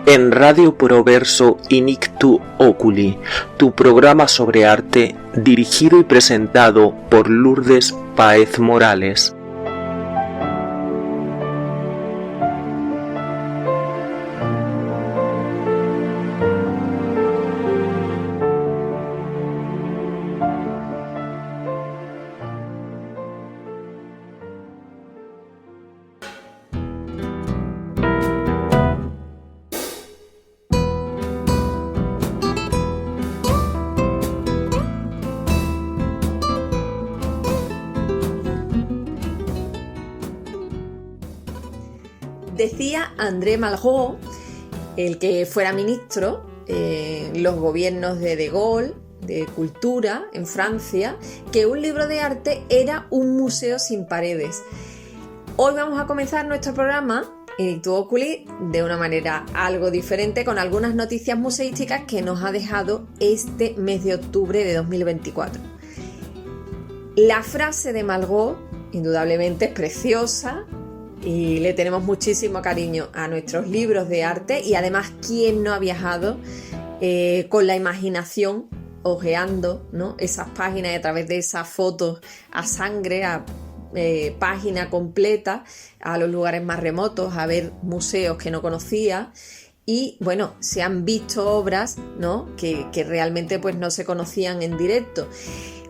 en Radio Proverso Inictu Oculi, tu programa sobre arte dirigido y presentado por Lourdes Páez Morales. Decía André Malraux, el que fuera ministro en los gobiernos de De Gaulle, de Cultura, en Francia, que un libro de arte era un museo sin paredes. Hoy vamos a comenzar nuestro programa Inictu Oculi de una manera algo diferente, con algunas noticias museísticas que nos ha dejado este mes de octubre de 2024. La frase de Malraux, indudablemente, es preciosa, y le tenemos muchísimo cariño a nuestros libros de arte, y además, ¿quién no ha viajado con la imaginación hojeando, ¿no?, esas páginas y a través de esas fotos a sangre, a página completa, a los lugares más remotos, a ver museos que no conocía? Y bueno, se han visto obras, ¿no?, que realmente pues no se conocían en directo.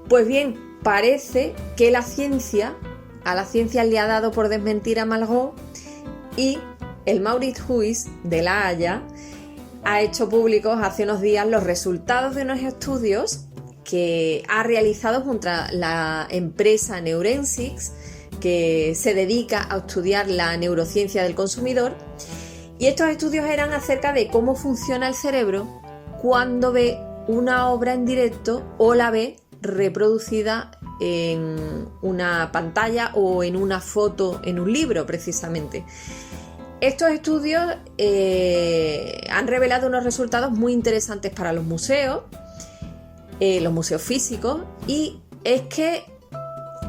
Pues bien, parece que a la ciencia le ha dado por desmentir a Malraux, y el Mauritshuis de La Haya ha hecho públicos hace unos días los resultados de unos estudios que ha realizado junto a la empresa Neurensics, que se dedica a estudiar la neurociencia del consumidor. Y estos estudios eran acerca de cómo funciona el cerebro cuando ve una obra en directo o la ve reproducida en una pantalla o en una foto en un libro, precisamente. Estos estudios han revelado unos resultados muy interesantes para los museos físicos, y es que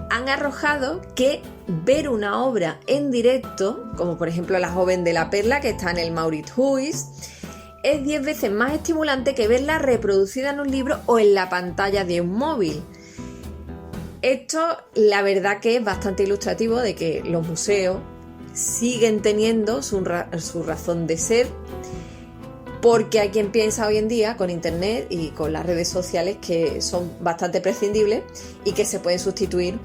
han arrojado que ver una obra en directo, como por ejemplo La joven de la perla, que está en el Mauritshuis, es 10 veces más estimulante que verla reproducida en un libro o en la pantalla de un móvil. Esto, la verdad, que es bastante ilustrativo de que los museos siguen teniendo su razón de ser, porque hay quien piensa hoy en día con internet y con las redes sociales que son bastante prescindibles y que se pueden sustituir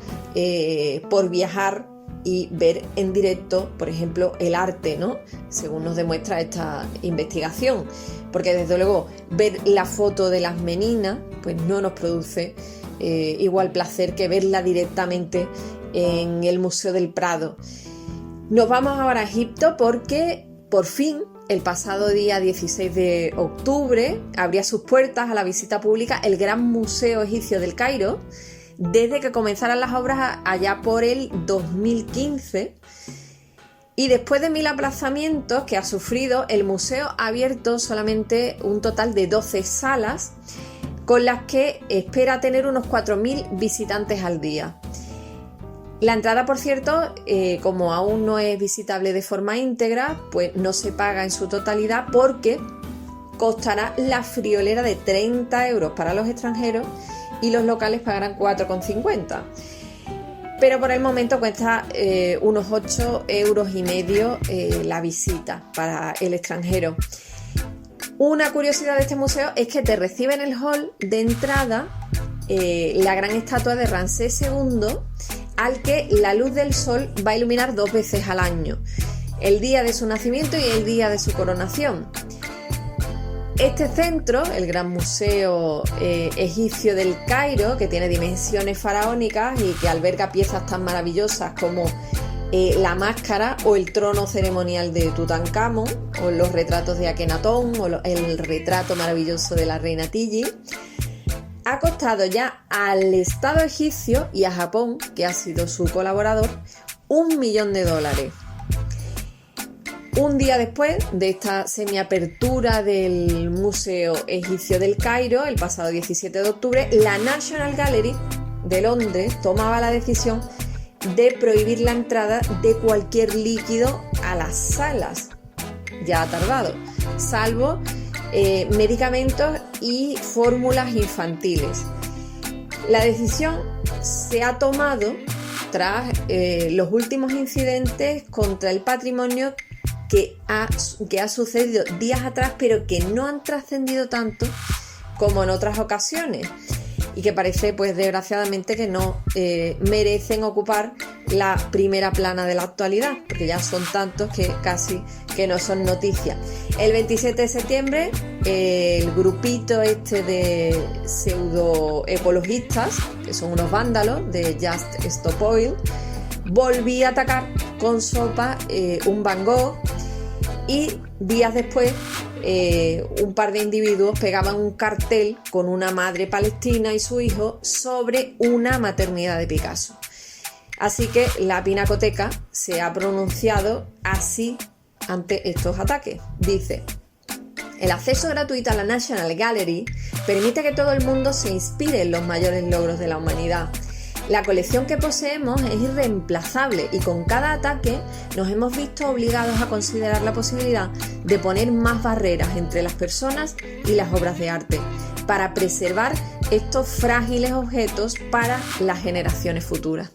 por viajar y ver en directo, por ejemplo, el arte, ¿no?, según nos demuestra esta investigación. Porque desde luego ver la foto de las meninas pues no nos produce igual placer que verla directamente en el Museo del Prado. Nos vamos ahora a Egipto, porque por fin el pasado día 16 de octubre abría sus puertas a la visita pública el Gran Museo Egipcio del Cairo, desde que comenzaran las obras allá por el 2015. Y después de 1000 aplazamientos que ha sufrido, el museo ha abierto solamente un total de 12 salas, con las que espera tener unos 4.000 visitantes al día. La entrada, por cierto, como aún no es visitable de forma íntegra, pues no se paga en su totalidad, porque costará la friolera de 30 euros para los extranjeros y los locales pagarán 4,50. Pero por el momento cuesta unos 8,5 euros la visita para el extranjero. Una curiosidad de este museo es que te recibe en el hall de entrada la gran estatua de Ramsés II, al que la luz del sol va a iluminar 2 veces al año, el día de su nacimiento y el día de su coronación. Este centro, el Gran Museo Egipcio del Cairo, que tiene dimensiones faraónicas y que alberga piezas tan maravillosas como la máscara o el trono ceremonial de Tutankamón, o los retratos de Akenatón, o el retrato maravilloso de la reina Tiji, ha costado ya al Estado egipcio y a Japón, que ha sido su colaborador, $1 millón. Un día después de esta semiapertura del Museo Egipcio del Cairo, el pasado 17 de octubre, la National Gallery de Londres tomaba la decisión de prohibir la entrada de cualquier líquido a las salas. Ya ha tardado, salvo medicamentos y fórmulas infantiles. La decisión se ha tomado tras los últimos incidentes contra el patrimonio que ha sucedido días atrás, pero que no han trascendido tanto como en otras ocasiones y que parece, pues desgraciadamente, que no merecen ocupar la primera plana de la actualidad, porque ya son tantos que casi que no son noticias. El 27 de septiembre el grupito de pseudo-ecologistas, que son unos vándalos de Just Stop Oil, volvía a atacar con sopa un Van Gogh, y días después un par de individuos pegaban un cartel con una madre palestina y su hijo sobre una maternidad de Picasso. Así que la Pinacoteca se ha pronunciado así ante estos ataques. Dice: el acceso gratuito a la National Gallery permite que todo el mundo se inspire en los mayores logros de la humanidad. La colección que poseemos es irreemplazable y con cada ataque nos hemos visto obligados a considerar la posibilidad de poner más barreras entre las personas y las obras de arte para preservar estos frágiles objetos para las generaciones futuras.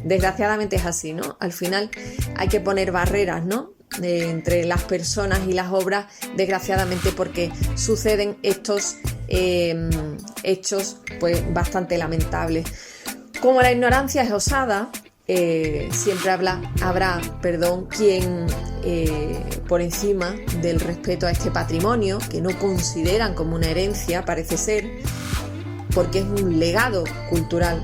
Desgraciadamente es así, ¿no? Al final hay que poner barreras, ¿no?, entre las personas y las obras, desgraciadamente, porque suceden estos hechos pues bastante lamentables. Como la ignorancia es osada, siempre habrá quien por encima del respeto a este patrimonio, que no consideran como una herencia, parece ser, porque es un legado cultural,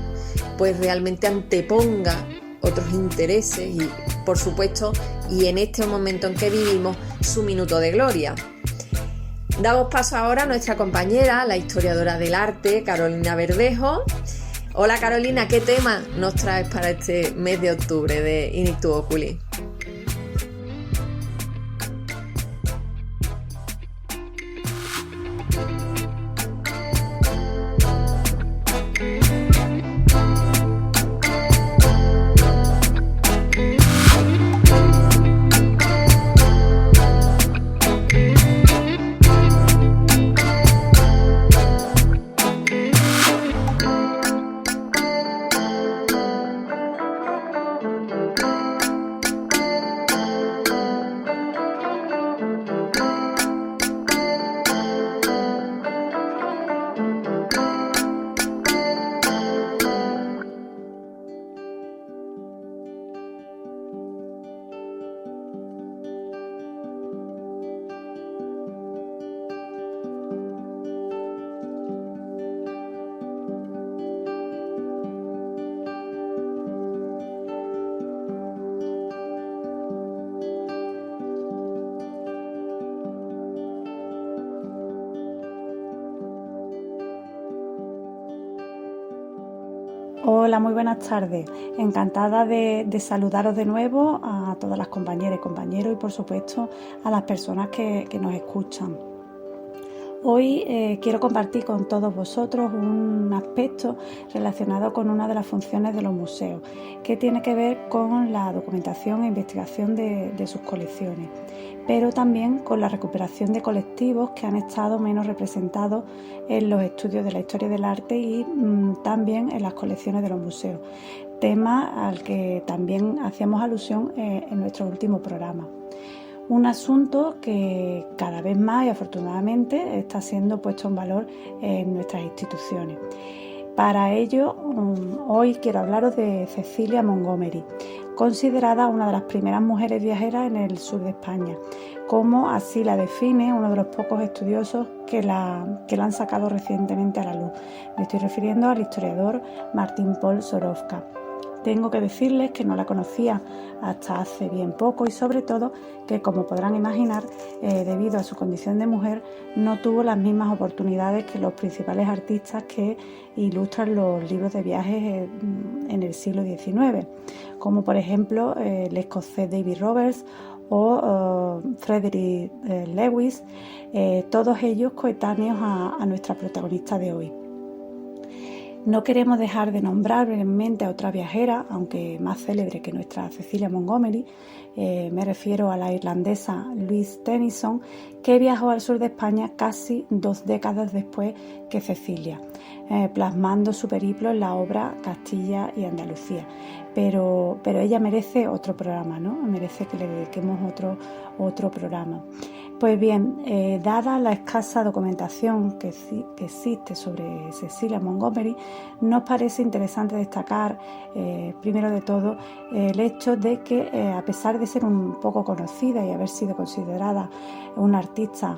pues realmente anteponga otros intereses y, por supuesto, y en este momento en que vivimos, su minuto de gloria. Damos paso ahora a nuestra compañera, la historiadora del arte, Carolina Verdejo. Hola Carolina, ¿qué tema nos traes para este mes de octubre de In Ictu Oculi? Hola, muy buenas tardes. Encantada de saludaros de nuevo a todas las compañeras y compañeros y, por supuesto, a las personas que nos escuchan. Hoy quiero compartir con todos vosotros un aspecto relacionado con una de las funciones de los museos, que tiene que ver con la documentación e investigación de sus colecciones, pero también con la recuperación de colectivos que han estado menos representados en los estudios de la historia del arte y también en las colecciones de los museos, tema al que también hacíamos alusión en nuestro último programa. Un asunto que cada vez más y afortunadamente está siendo puesto en valor en nuestras instituciones. Para ello, hoy quiero hablaros de Cecilia Montgomery, considerada una de las primeras mujeres viajeras en el sur de España, como así la define uno de los pocos estudiosos que la han sacado recientemente a la luz. Me estoy refiriendo al historiador Martín Paul Soroka. Tengo que decirles que no la conocía hasta hace bien poco y sobre todo que, como podrán imaginar, debido a su condición de mujer, no tuvo las mismas oportunidades que los principales artistas que ilustran los libros de viajes en el siglo XIX, como por ejemplo el escocés David Roberts o Frederick Lewis, todos ellos coetáneos a nuestra protagonista de hoy. No queremos dejar de nombrar brevemente a otra viajera, aunque más célebre que nuestra Cecilia Montgomery. Me refiero a la irlandesa Louise Tennyson, que viajó al sur de España casi 2 décadas después que Cecilia, plasmando su periplo en la obra Castilla y Andalucía. Pero ella merece otro programa, ¿no? Merece que le dediquemos otro programa. Pues bien, dada la escasa documentación que existe sobre Cecilia Montgomery, nos parece interesante destacar, primero de todo, el hecho de que, a pesar de ser un poco conocida y haber sido considerada una artista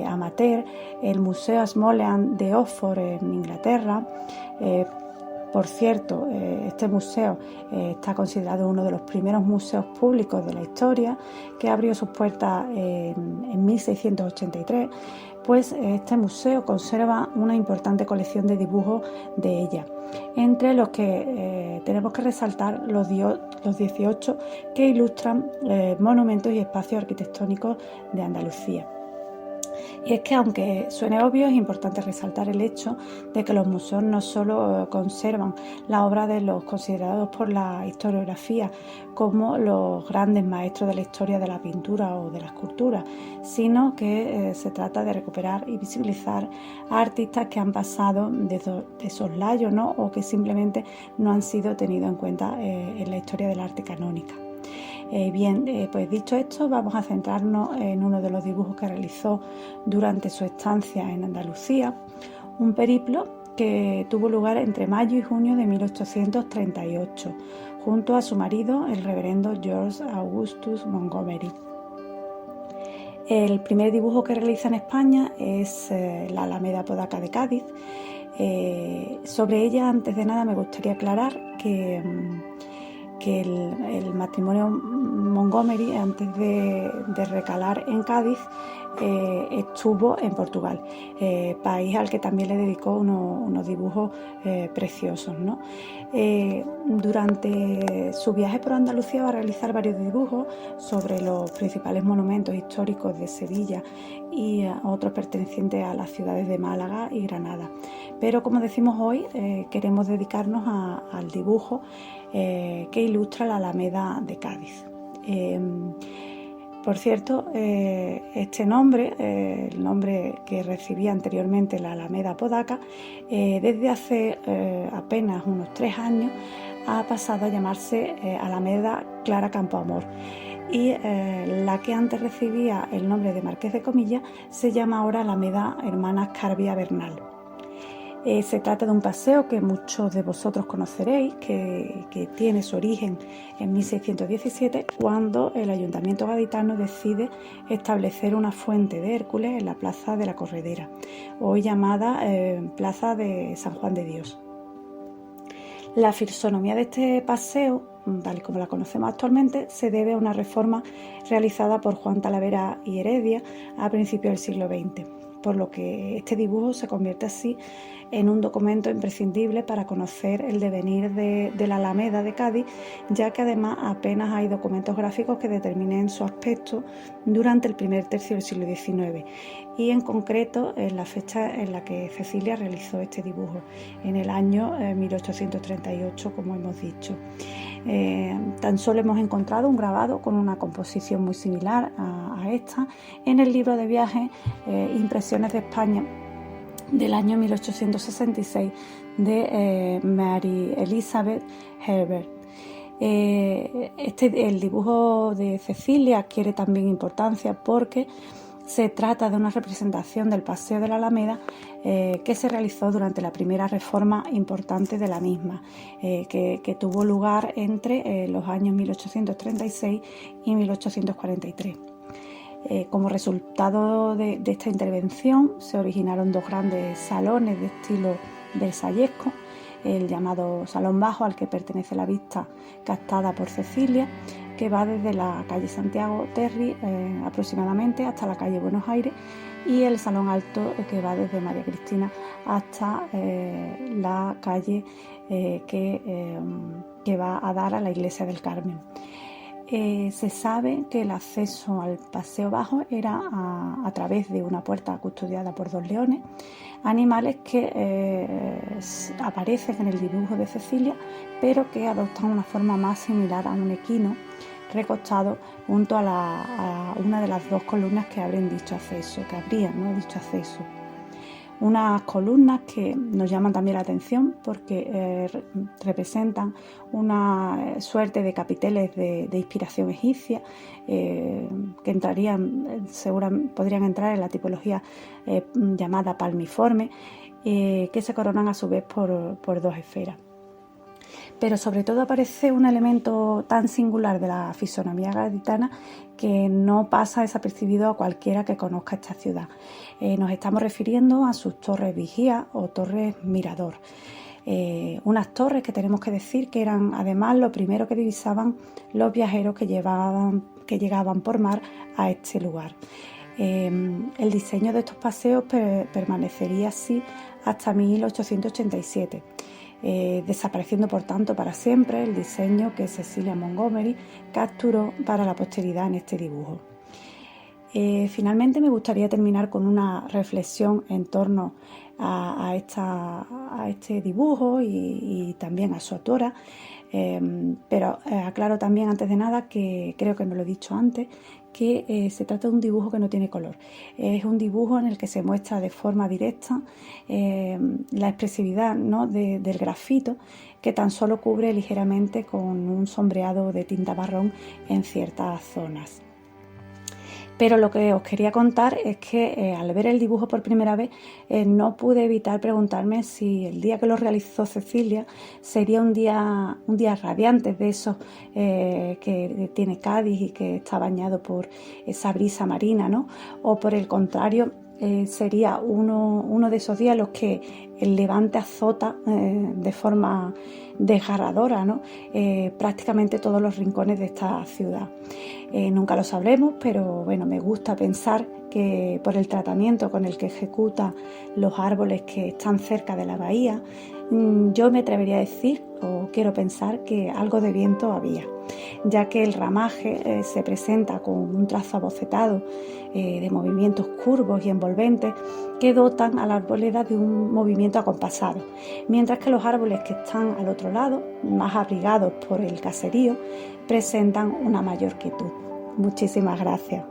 amateur, el Museo Smithsonian de Oxford, en Inglaterra, por cierto, este museo está considerado uno de los primeros museos públicos de la historia, que abrió sus puertas en 1683, pues este museo conserva una importante colección de dibujos de ella, entre los que tenemos que resaltar los 18 que ilustran monumentos y espacios arquitectónicos de Andalucía. Y es que, aunque suene obvio, es importante resaltar el hecho de que los museos no solo conservan la obra de los considerados por la historiografía como los grandes maestros de la historia de la pintura o de la escultura, sino que se trata de recuperar y visibilizar a artistas que han pasado de soslayo, ¿no? O que simplemente no han sido tenidos en cuenta en la historia del arte canónica. Pues dicho esto, vamos a centrarnos en uno de los dibujos que realizó durante su estancia en Andalucía, un periplo que tuvo lugar entre mayo y junio de 1838, junto a su marido, el reverendo George Augustus Montgomery. El primer dibujo que realiza en España es la Alameda Apodaca de Cádiz. Sobre ella, antes de nada, me gustaría aclarar que el matrimonio Montgomery, antes de recalar en Cádiz, estuvo en Portugal, país al que también le dedicó unos dibujos preciosos, ¿no? Durante su viaje por Andalucía va a realizar varios dibujos sobre los principales monumentos históricos de Sevilla y otros pertenecientes a las ciudades de Málaga y Granada. Pero, como decimos hoy, queremos dedicarnos al dibujo que ilustra la Alameda de Cádiz. Por cierto, este nombre, el nombre que recibía anteriormente la Alameda Apodaca, desde hace apenas unos 3 años ha pasado a llamarse Alameda Clara Campoamor, y la que antes recibía el nombre de Marqués de Comillas se llama ahora Alameda Hermanas Carbia Bernal. Se trata de un paseo que muchos de vosotros conoceréis, que tiene su origen en 1617, cuando el Ayuntamiento gaditano decide establecer una fuente de Hércules en la Plaza de la Corredera, hoy llamada Plaza de San Juan de Dios. La fisonomía de este paseo, tal como la conocemos actualmente, se debe a una reforma realizada por Juan Talavera y Heredia a principios del siglo XX, por lo que este dibujo se convierte así en un documento imprescindible para conocer el devenir de la Alameda de Cádiz, ya que además apenas hay documentos gráficos que determinen su aspecto durante el primer tercio del siglo XIX, y en concreto en la fecha en la que Cecilia realizó este dibujo, en el año 1838, como hemos dicho. Tan solo hemos encontrado un grabado con una composición muy similar a esta en el libro de viajes Impresiones de España del año 1866 de Mary Elizabeth Herbert. El dibujo de Cecilia adquiere también importancia porque se trata de una representación del Paseo de la Alameda que se realizó durante la primera reforma importante de la misma, que tuvo lugar entre los años 1836 y 1843. Como resultado de esta intervención se originaron 2 grandes salones de estilo versallesco, el llamado Salón Bajo, al que pertenece la vista captada por Cecilia, que va desde la calle Santiago Terry aproximadamente hasta la calle Buenos Aires, y el Salón Alto, que va desde María Cristina hasta la calle que va a dar a la iglesia del Carmen. Se sabe que el acceso al Paseo Bajo era a través de una puerta custodiada por 2 leones, animales que aparecen en el dibujo de Cecilia, pero que adoptan una forma más similar a un equino recostado junto a una de las dos columnas que abrían dicho acceso. Unas columnas que nos llaman también la atención porque representan una suerte de capiteles de inspiración egipcia que podrían entrar en la tipología llamada palmiforme, que se coronan a su vez por dos esferas. Pero sobre todo aparece un elemento tan singular de la fisonomía gaditana que no pasa desapercibido a cualquiera que conozca esta ciudad. Nos estamos refiriendo a sus torres vigía o torres mirador. Unas torres que tenemos que decir que eran además lo primero que divisaban los viajeros que llegaban por mar a este lugar. El diseño de estos paseos permanecería así hasta 1887. Desapareciendo por tanto para siempre el diseño que Cecilia Montgomery capturó para la posteridad en este dibujo. Finalmente me gustaría terminar con una reflexión en torno a este dibujo y también a su autora, pero aclaro también antes de nada que creo que no lo he dicho antes, que se trata de un dibujo que no tiene color. Es un dibujo en el que se muestra de forma directa la expresividad, ¿no?, del grafito, que tan solo cubre ligeramente con un sombreado de tinta marrón en ciertas zonas. Pero lo que os quería contar es que al ver el dibujo por primera vez no pude evitar preguntarme si el día que lo realizó Cecilia sería un día radiante de esos que tiene Cádiz y que está bañado por esa brisa marina, ¿no? O por el contrario, sería uno de esos días en los que el levante azota de forma desgarradora, ¿no? Prácticamente todos los rincones de esta ciudad. Nunca lo sabremos, pero bueno, me gusta pensar que por el tratamiento con el que ejecuta los árboles que están cerca de la bahía, yo me atrevería a decir, o quiero pensar, que algo de viento había, ya que el ramaje se presenta con un trazo abocetado de movimientos curvos y envolventes que dotan a la arboleda de un movimiento acompasado, mientras que los árboles que están al otro lado, más abrigados por el caserío, presentan una mayor quietud. Muchísimas gracias.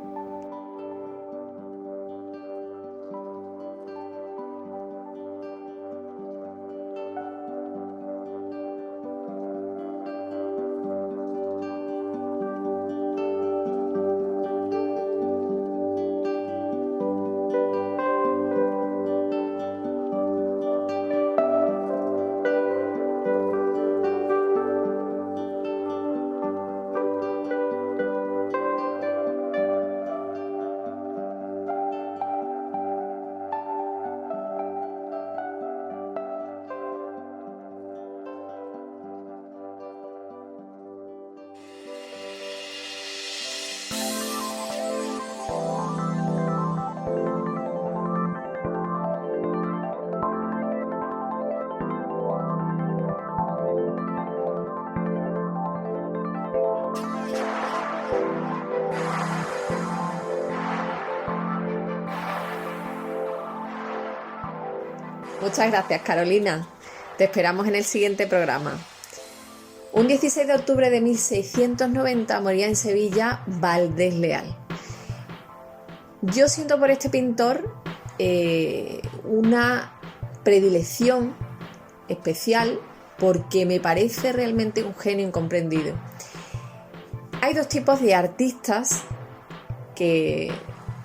Muchas gracias, Carolina. Te esperamos en el siguiente programa. Un 16 de octubre de 1690 moría en Sevilla Valdés Leal. Yo siento por este pintor una predilección especial porque me parece realmente un genio incomprendido. Hay dos tipos de artistas, que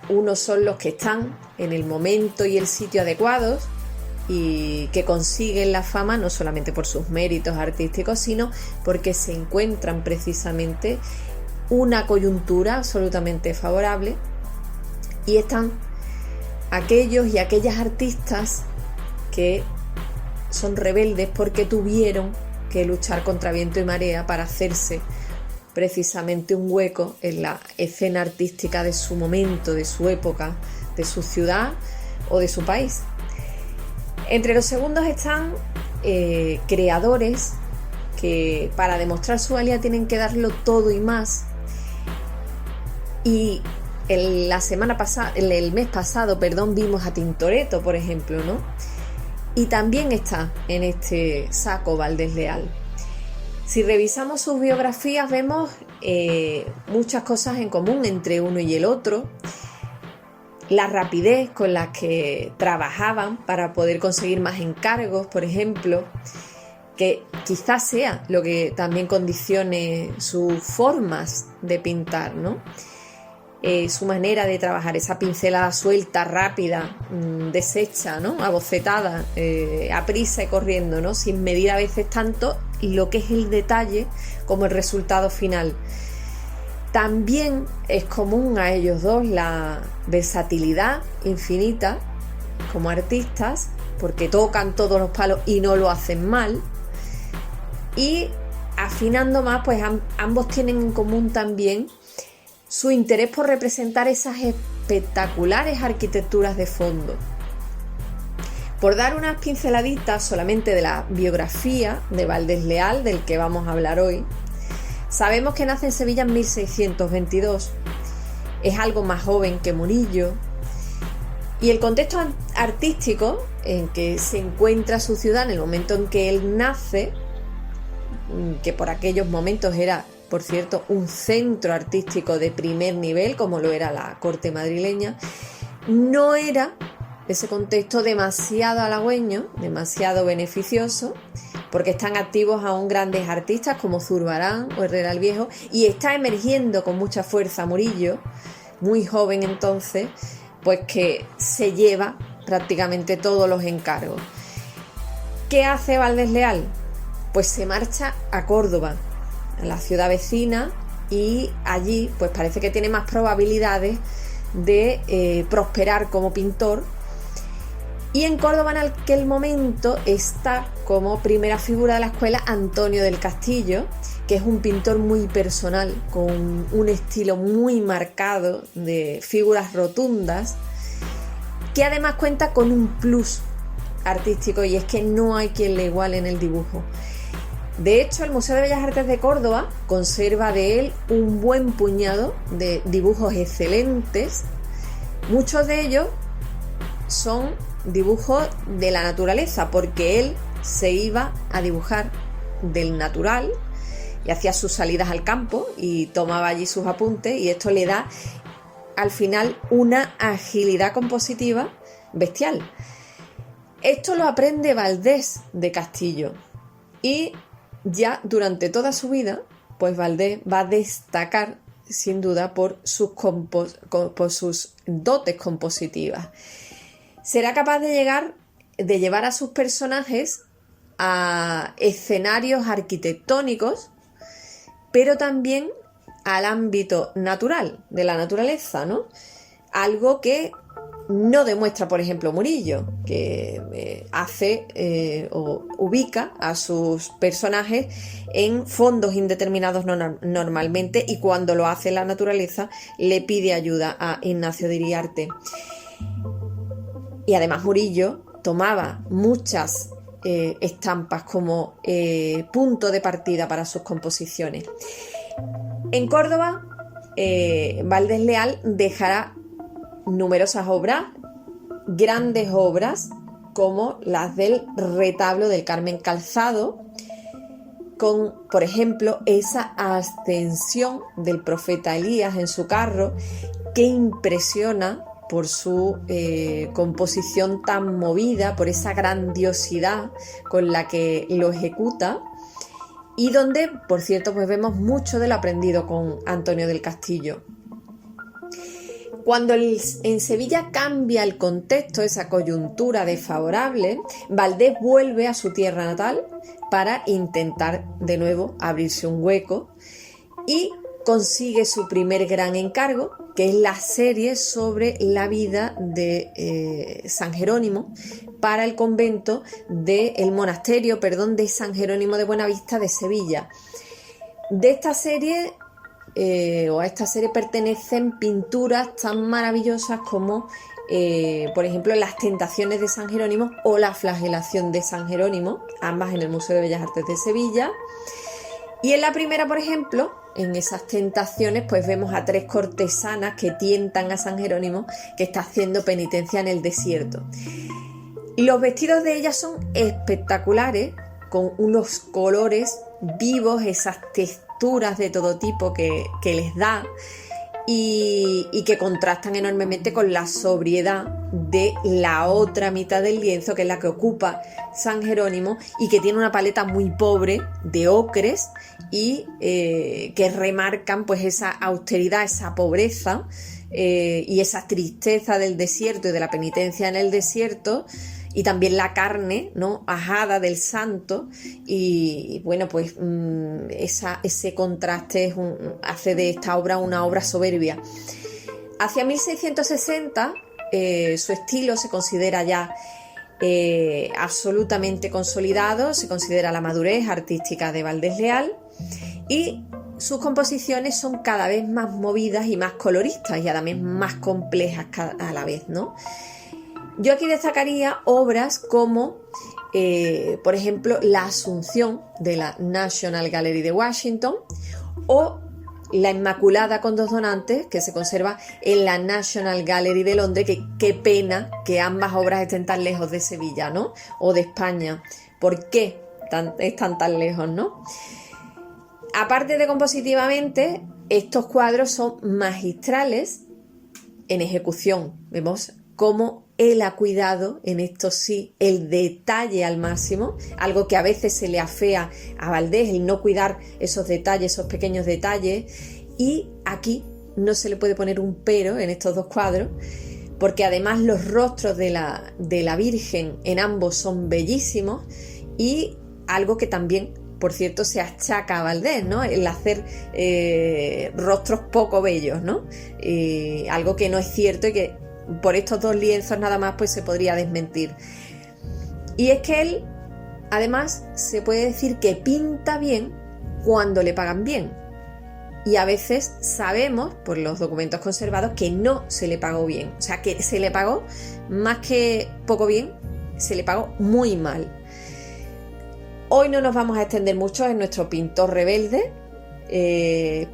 unos son los que están en el momento y el sitio adecuados y que consiguen la fama no solamente por sus méritos artísticos, sino porque se encuentran precisamente una coyuntura absolutamente favorable, y están aquellos y aquellas artistas que son rebeldes porque tuvieron que luchar contra viento y marea para hacerse precisamente un hueco en la escena artística de su momento, de su época, de su ciudad o de su país. Entre los segundos están creadores que para demostrar su valía tienen que darlo todo y más. Y el mes pasado, vimos a Tintoretto, por ejemplo, ¿no? y también está en este saco Valdés Leal. Si revisamos sus biografías vemos muchas cosas en común entre uno y el otro. La rapidez con la que trabajaban para poder conseguir más encargos, por ejemplo, que quizás sea lo que también condicione sus formas de pintar, ¿no? Su manera de trabajar, esa pincelada suelta, rápida, deshecha, ¿no? Abocetada, a prisa y corriendo, ¿no? Sin medir a veces tanto lo que es el detalle como el resultado final. También es común a ellos dos la versatilidad infinita como artistas, porque tocan todos los palos y no lo hacen mal. Y afinando más, pues ambos tienen en común también su interés por representar esas espectaculares arquitecturas de fondo. Por dar unas pinceladitas solamente de la biografía de Valdés Leal, del que vamos a hablar hoy, sabemos que nace en Sevilla en 1622, es algo más joven que Murillo, y el contexto artístico en que se encuentra su ciudad en el momento en que él nace, que por aquellos momentos era, por cierto, un centro artístico de primer nivel, como lo era la corte madrileña, no era ese contexto demasiado halagüeño, demasiado beneficioso, porque están activos aún grandes artistas como Zurbarán o Herrera el Viejo, y está emergiendo con mucha fuerza Murillo, muy joven entonces, pues que se lleva prácticamente todos los encargos. ¿Qué hace Valdés Leal? Pues se marcha a Córdoba, a la ciudad vecina, y allí pues parece que tiene más probabilidades de prosperar como pintor. Y en Córdoba en aquel momento está como primera figura de la escuela Antonio del Castillo, que es un pintor muy personal, con un estilo muy marcado de figuras rotundas, que además cuenta con un plus artístico, y es que no hay quien le iguale en el dibujo. De hecho, el Museo de Bellas Artes de Córdoba conserva de él un buen puñado de dibujos excelentes. Muchos de ellos son dibujos de la naturaleza, porque él se iba a dibujar del natural y hacía sus salidas al campo y tomaba allí sus apuntes, y esto le da al final una agilidad compositiva bestial. Esto lo aprende Valdés de Castillo, y ya durante toda su vida, pues Valdés va a destacar sin duda por sus dotes compositivas. Será capaz de llevar a sus personajes a escenarios arquitectónicos, pero también al ámbito natural, de la naturaleza, ¿no? Algo que no demuestra, por ejemplo, Murillo, que hace o ubica a sus personajes en fondos indeterminados normalmente, y cuando lo hace en la naturaleza le pide ayuda a Ignacio de Iriarte. Y además Murillo tomaba muchas estampas como punto de partida para sus composiciones. En Córdoba, Valdés Leal dejará numerosas obras, grandes obras, como las del retablo del Carmen Calzado, con, por ejemplo, esa ascensión del profeta Elías en su carro, que impresiona por su composición tan movida, por esa grandiosidad con la que lo ejecuta, y donde, por cierto, pues vemos mucho del aprendido con Antonio del Castillo. Cuando en Sevilla cambia el contexto, esa coyuntura desfavorable, Valdés vuelve a su tierra natal para intentar de nuevo abrirse un hueco, y consigue su primer gran encargo, que es la serie sobre la vida de San Jerónimo para el convento del monasterio, de San Jerónimo de Buenavista de Sevilla. De esta serie a esta serie pertenecen pinturas tan maravillosas como por ejemplo Las Tentaciones de San Jerónimo o La Flagelación de San Jerónimo, ambas en el Museo de Bellas Artes de Sevilla. Y en la primera, por ejemplo, en esas tentaciones, pues vemos a 3 cortesanas que tientan a San Jerónimo, que está haciendo penitencia en el desierto. Los vestidos de ella son espectaculares, con unos colores vivos, esas texturas de todo tipo que les da y que contrastan enormemente con la sobriedad de la otra mitad del lienzo, que es la que ocupa San Jerónimo, y que tiene una paleta muy pobre de ocres y que remarcan pues esa austeridad, esa pobreza y esa tristeza del desierto y de la penitencia en el desierto, y también la carne, ¿no?, ajada del santo, y bueno, pues ese contraste hace de esta obra una obra soberbia. Hacia 1660 su estilo se considera ya absolutamente consolidado, se considera la madurez artística de Valdés Leal, y sus composiciones son cada vez más movidas y más coloristas, y además más complejas a la vez, ¿no? Yo aquí destacaría obras como, por ejemplo, La Asunción de la National Gallery de Washington, o La Inmaculada con dos donantes, que se conserva en la National Gallery de Londres, que qué pena que ambas obras estén tan lejos de Sevilla, ¿no?, o de España. ¿Por qué están tan lejos, no? Aparte de compositivamente, estos cuadros son magistrales en ejecución. Vemos cómo él ha cuidado, en esto sí, el detalle al máximo, algo que a veces se le afea a Valdés, el no cuidar esos detalles, esos pequeños detalles, y aquí no se le puede poner un pero en estos dos cuadros, porque además los rostros de la Virgen en ambos son bellísimos, y algo que también, por cierto, se achaca a Valdés, ¿no?, el hacer rostros poco bellos, ¿no? Algo que no es cierto y que por estos dos lienzos nada más pues se podría desmentir. Y es que él, además, se puede decir que pinta bien cuando le pagan bien, y a veces sabemos por los documentos conservados que no se le pagó bien, o sea, que se le pagó más que poco bien, se le pagó muy mal. Hoy no nos vamos a extender mucho en nuestro pintor rebelde,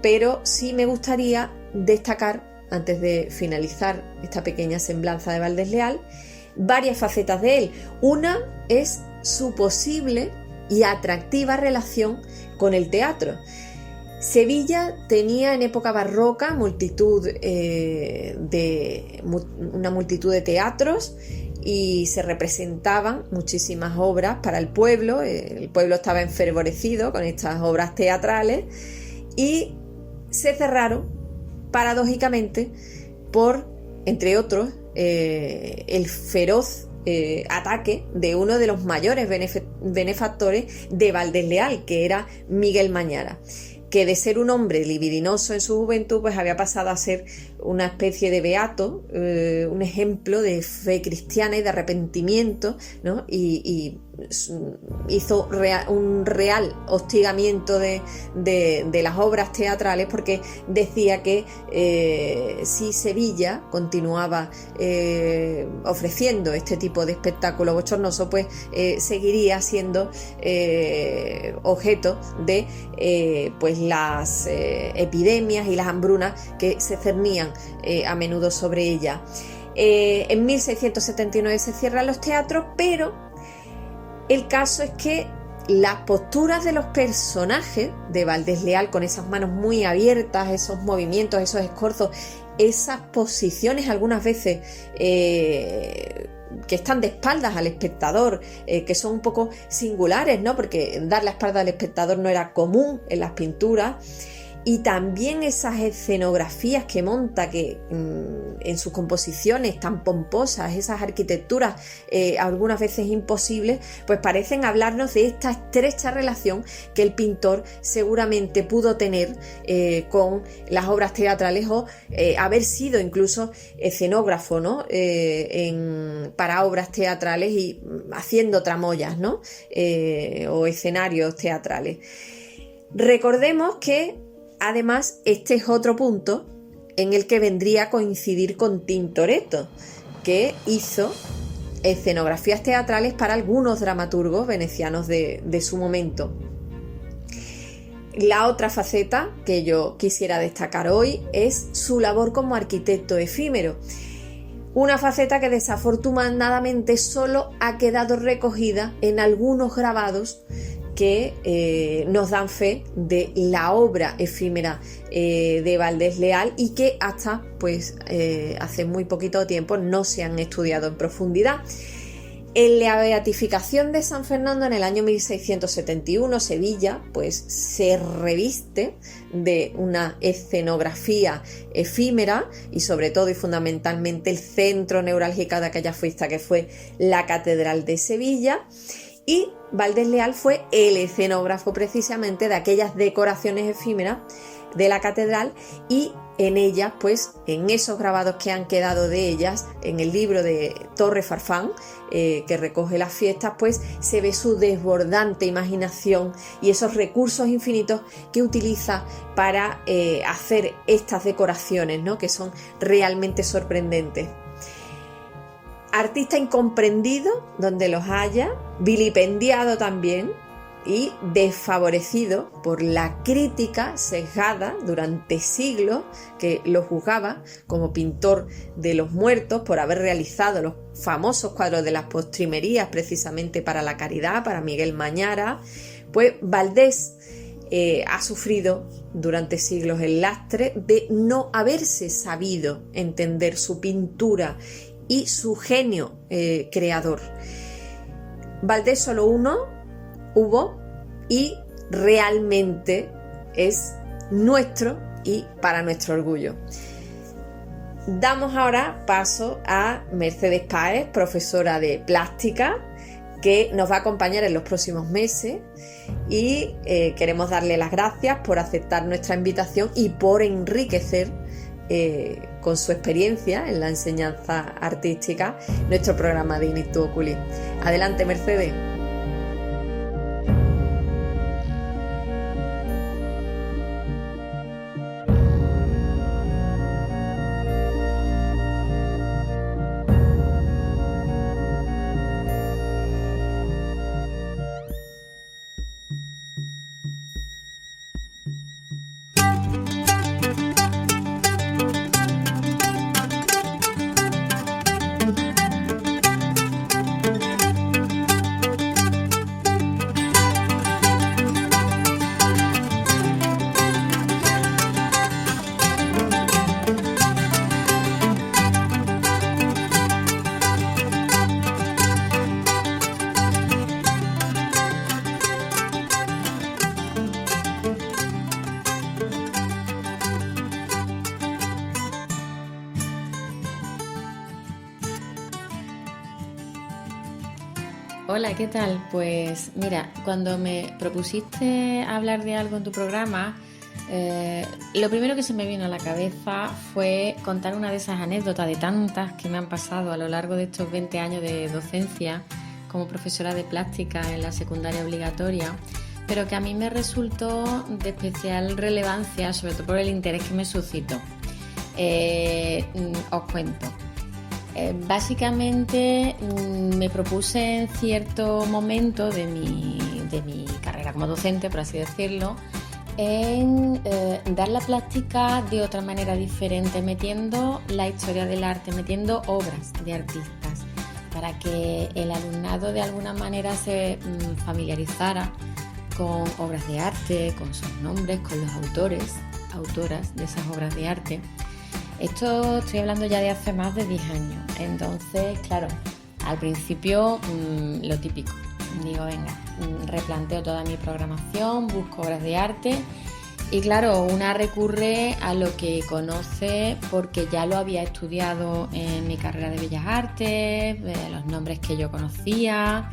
pero sí me gustaría destacar, antes de finalizar esta pequeña semblanza de Valdés Leal, varias facetas de él. Una es su posible y atractiva relación con el teatro. Sevilla tenía en época barroca una multitud de teatros, y se representaban muchísimas obras para el pueblo. El pueblo estaba enfervorecido con estas obras teatrales, y se cerraron paradójicamente por, entre otros, el feroz ataque de uno de los mayores benefactores de Valdés Leal, que era Miguel Mañara, que de ser un hombre libidinoso en su juventud, pues había pasado a ser una especie de beato, un ejemplo de fe cristiana y de arrepentimiento, ¿no? Y hizo un real hostigamiento de las obras teatrales, porque decía que si Sevilla continuaba ofreciendo este tipo de espectáculo bochornoso, pues seguiría siendo objeto de pues las epidemias y las hambrunas que se cernían a menudo sobre ella. En 1679 se cierran los teatros, pero el caso es que las posturas de los personajes de Valdés Leal, con esas manos muy abiertas, esos movimientos, esos escorzos, esas posiciones algunas veces que están de espaldas al espectador, que son un poco singulares, ¿no?, porque dar la espalda al espectador no era común en las pinturas. Y también esas escenografías que monta, que en sus composiciones tan pomposas, esas arquitecturas algunas veces imposibles, pues parecen hablarnos de esta estrecha relación que el pintor seguramente pudo tener con las obras teatrales, o haber sido incluso escenógrafo, ¿no?, para obras teatrales, y haciendo tramoyas, ¿no?, o escenarios teatrales. Recordemos que además este es otro punto en el que vendría a coincidir con Tintoretto, que hizo escenografías teatrales para algunos dramaturgos venecianos de su momento. La otra faceta que yo quisiera destacar hoy es su labor como arquitecto efímero. Una faceta que desafortunadamente solo ha quedado recogida en algunos grabados que nos dan fe de la obra efímera de Valdés Leal y que hasta hace muy poquito tiempo no se han estudiado en profundidad. En la beatificación de San Fernando en el año 1671, Sevilla se reviste de una escenografía efímera y sobre todo y fundamentalmente el centro neurálgico de aquella fiesta que fue la Catedral de Sevilla, y Valdés Leal fue el escenógrafo precisamente de aquellas decoraciones efímeras de la catedral, y en ellas, en esos grabados que han quedado de ellas, en el libro de Torre Farfán, que recoge las fiestas, se ve su desbordante imaginación y esos recursos infinitos que utiliza para hacer estas decoraciones, ¿no?, que son realmente sorprendentes. Artista incomprendido donde los haya, vilipendiado también y desfavorecido por la crítica sesgada durante siglos que lo juzgaba como pintor de los muertos por haber realizado los famosos cuadros de las postrimerías precisamente para la Caridad, para Miguel Mañara. Valdés ha sufrido durante siglos el lastre de no haberse sabido entender su pintura y su genio creador. Valdés solo uno hubo y realmente es nuestro y para nuestro orgullo. Damos ahora paso a Mercedes Páez, profesora de plástica, que nos va a acompañar en los próximos meses, y queremos darle las gracias por aceptar nuestra invitación y por enriquecer con su experiencia en la enseñanza artística nuestro programa de In Ictu Oculi. Adelante, Mercedes. Hola, ¿qué tal? Pues mira, cuando me propusiste hablar de algo en tu programa, lo primero que se me vino a la cabeza fue contar una de esas anécdotas de tantas que me han pasado a lo largo de estos 20 años de docencia como profesora de plástica en la secundaria obligatoria, pero que a mí me resultó de especial relevancia, sobre todo por el interés que me suscitó. Os cuento. Básicamente me propuse en cierto momento de mi carrera como docente, por así decirlo, en dar la plástica de otra manera diferente, metiendo la historia del arte, metiendo obras de artistas, para que el alumnado de alguna manera se familiarizara con obras de arte, con sus nombres, con los autores, autoras de esas obras de arte. Esto estoy hablando ya de hace más de 10 años, entonces, claro, al principio lo típico, digo, venga, replanteo toda mi programación, busco obras de arte y claro, una recurre a lo que conoce porque ya lo había estudiado en mi carrera de Bellas Artes, los nombres que yo conocía,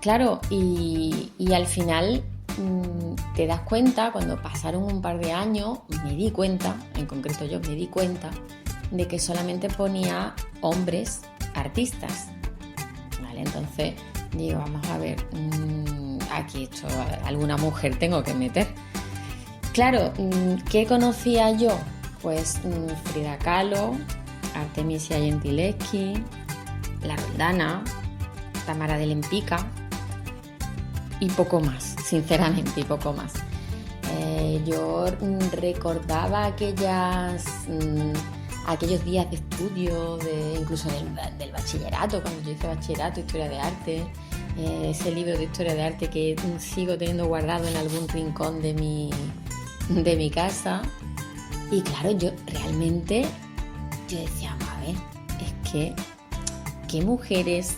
claro, y al final te das cuenta, cuando pasaron un par de años, me di cuenta, en concreto yo me di cuenta, de que solamente ponía hombres artistas, ¿vale? Entonces digo, vamos a ver, aquí esto, alguna mujer tengo que meter. Claro, ¿qué conocía yo? Pues Frida Kahlo, Artemisia Gentileschi, La Roldana, Tamara de Lempicka y poco más, sinceramente, y poco más. Yo recordaba aquellas aquellos días de estudio, incluso del bachillerato, cuando yo hice bachillerato, historia de arte, ese libro de historia de arte que sigo teniendo guardado en algún rincón de mi casa. Y claro, yo realmente decía, a ver, es que qué mujeres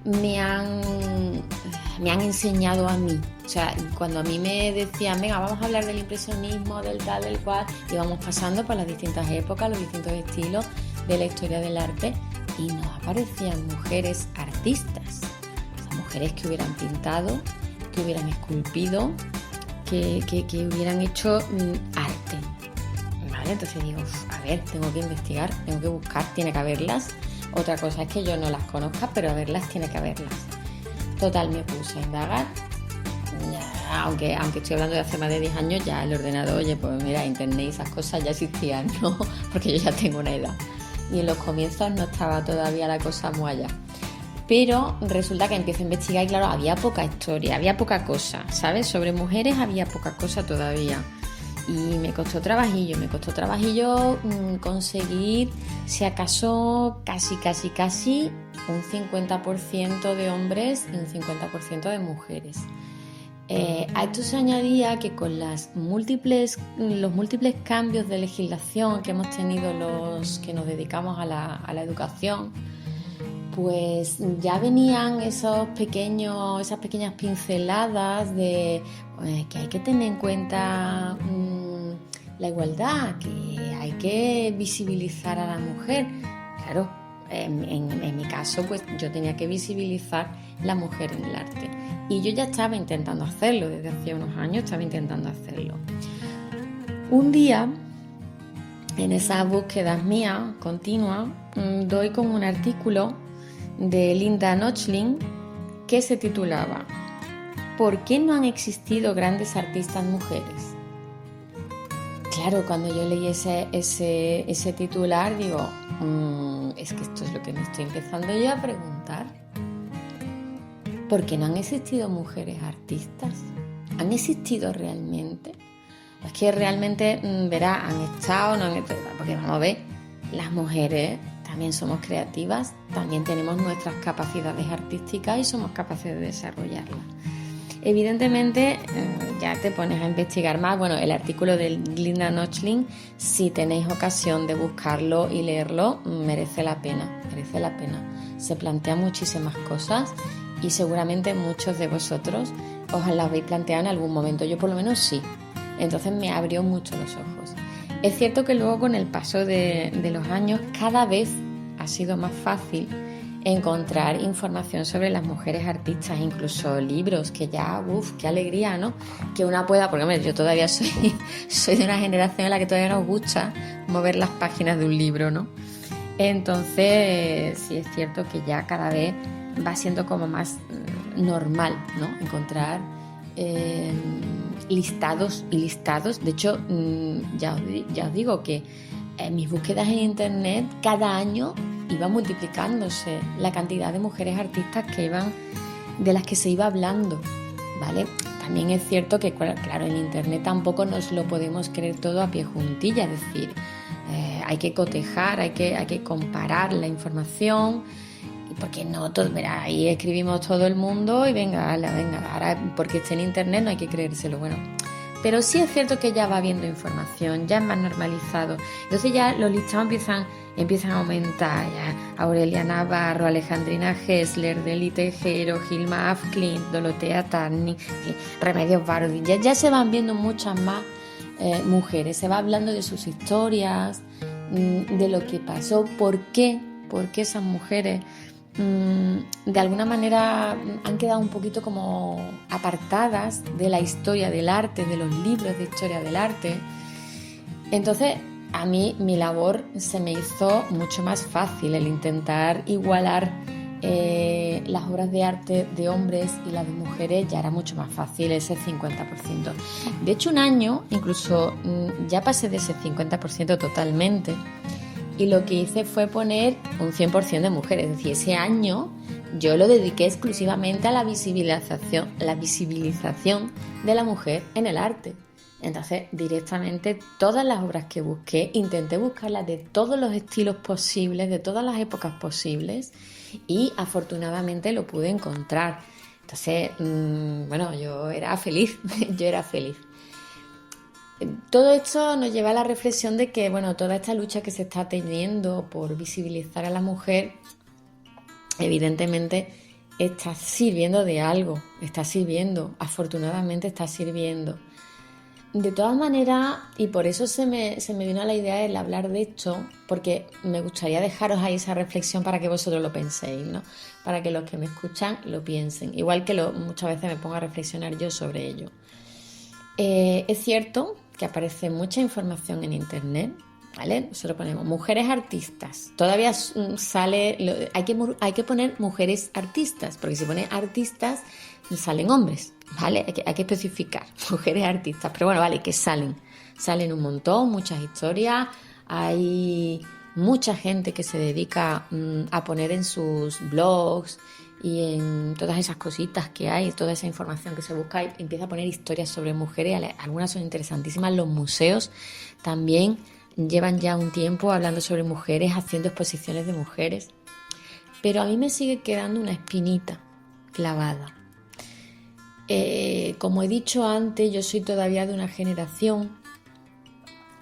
me han enseñado a mí. O sea, cuando a mí me decían, venga, vamos a hablar del impresionismo, del tal, del cual, íbamos pasando por las distintas épocas, los distintos estilos de la historia del arte, y nos aparecían mujeres artistas, o sea, mujeres que hubieran pintado, que hubieran esculpido, que hubieran hecho arte. ¿Vale? Entonces digo, a ver, tengo que investigar, tengo que buscar, tiene que haberlas. Otra cosa es que yo no las conozca, pero a verlas tiene que haberlas. Total, me puse a indagar. Aunque estoy hablando de hace más de 10 años, ya el ordenador, oye, pues mira, internet y esas cosas ya existían, ¿no? Porque yo ya tengo una edad. Y en los comienzos no estaba todavía la cosa muy allá. Pero resulta que empiezo a investigar y claro, había poca historia, había poca cosa, ¿sabes? Sobre mujeres había poca cosa todavía. Y me costó trabajillo conseguir, si acaso, casi un 50% de hombres y un 50% de mujeres. A esto se añadía que con los múltiples cambios de legislación que hemos tenido los que nos dedicamos a la educación, pues ya venían esas pequeñas pinceladas de que hay que tener en cuenta la igualdad, que hay que visibilizar a la mujer. Claro, en mi caso, pues yo tenía que visibilizar la mujer en el arte. Y yo ya estaba intentando hacerlo, desde hace unos años estaba intentando hacerlo. Un día, en esas búsquedas mías continuas, doy con un artículo de Linda Nördling que se titulaba ¿Por qué no han existido grandes artistas mujeres? Claro, cuando yo leí ese titular digo, es que esto es lo que me estoy empezando yo a preguntar. ¿Por qué no han existido mujeres artistas? ¿Han existido realmente? Es que realmente, verá, han estado, no han estado, porque vamos a ver, las mujeres también somos creativas, también tenemos nuestras capacidades artísticas y somos capaces de desarrollarlas. Evidentemente, ya te pones a investigar más. Bueno, el artículo de Linda Nördling, si tenéis ocasión de buscarlo y leerlo, merece la pena. Se plantean muchísimas cosas y seguramente muchos de vosotros os las habéis planteado en algún momento. Yo por lo menos sí. Entonces me abrió mucho los ojos. Es cierto que luego con el paso de los años cada vez ha sido más fácil encontrar información sobre las mujeres artistas, incluso libros, que ya, qué alegría, ¿no? Que una pueda, porque hombre, yo todavía soy de una generación en la que todavía nos gusta mover las páginas de un libro, ¿no? Entonces, sí es cierto que ya cada vez va siendo como más normal, ¿no? Encontrar listados y listados. De hecho, ya os digo que en mis búsquedas en internet cada año iba multiplicándose la cantidad de mujeres artistas de las que se iba hablando, ¿vale? También es cierto que, claro, en internet tampoco nos lo podemos creer todo a pie juntilla, es decir, hay que cotejar, hay que comparar la información, porque no todo, verá, ahí escribimos todo el mundo y venga, ahora porque esté en internet no hay que creérselo, bueno. Pero sí es cierto que ya va habiendo información, ya es más normalizado. Entonces ya los listados empiezan a aumentar. Ya Aurelia Navarro, Alejandrina Hessler, Deli Tejero, Gilma Afklint, Dorotea Tarni, Remedios Varo. Ya se van viendo muchas más mujeres. Se va hablando de sus historias, de lo que pasó, por qué esas mujeres de alguna manera han quedado un poquito como apartadas de la historia del arte, de los libros de historia del arte. Entonces a mí mi labor se me hizo mucho más fácil, el intentar igualar las obras de arte de hombres y las de mujeres ya era mucho más fácil, ese 50%. De hecho, un año incluso ya pasé de ese 50% totalmente. Y lo que hice fue poner un 100% de mujeres. Es decir, ese año yo lo dediqué exclusivamente a la visibilización de la mujer en el arte. Entonces, directamente todas las obras que busqué, intenté buscarlas de todos los estilos posibles, de todas las épocas posibles, y afortunadamente lo pude encontrar. Entonces, bueno, yo era feliz, yo era feliz. Todo esto nos lleva a la reflexión de que, bueno, toda esta lucha que se está teniendo por visibilizar a la mujer, evidentemente está sirviendo de algo, está sirviendo, afortunadamente está sirviendo. De todas maneras, y por eso se me vino a la idea el hablar de esto, porque me gustaría dejaros ahí esa reflexión para que vosotros lo penséis, ¿no? Para que los que me escuchan lo piensen, igual que muchas veces me pongo a reflexionar yo sobre ello. Es cierto que aparece mucha información en internet, ¿vale? Nosotros ponemos mujeres artistas, todavía sale, hay que poner mujeres artistas, porque si pones artistas salen hombres, ¿vale? Hay que especificar, mujeres artistas, pero bueno, vale, que salen un montón, muchas historias, hay mucha gente que se dedica a poner en sus blogs y en todas esas cositas que hay, toda esa información que se busca, y empieza a poner historias sobre mujeres, algunas son interesantísimas. Los museos también llevan ya un tiempo hablando sobre mujeres, haciendo exposiciones de mujeres, pero a mí me sigue quedando una espinita clavada. Como he dicho antes, yo soy todavía de una generación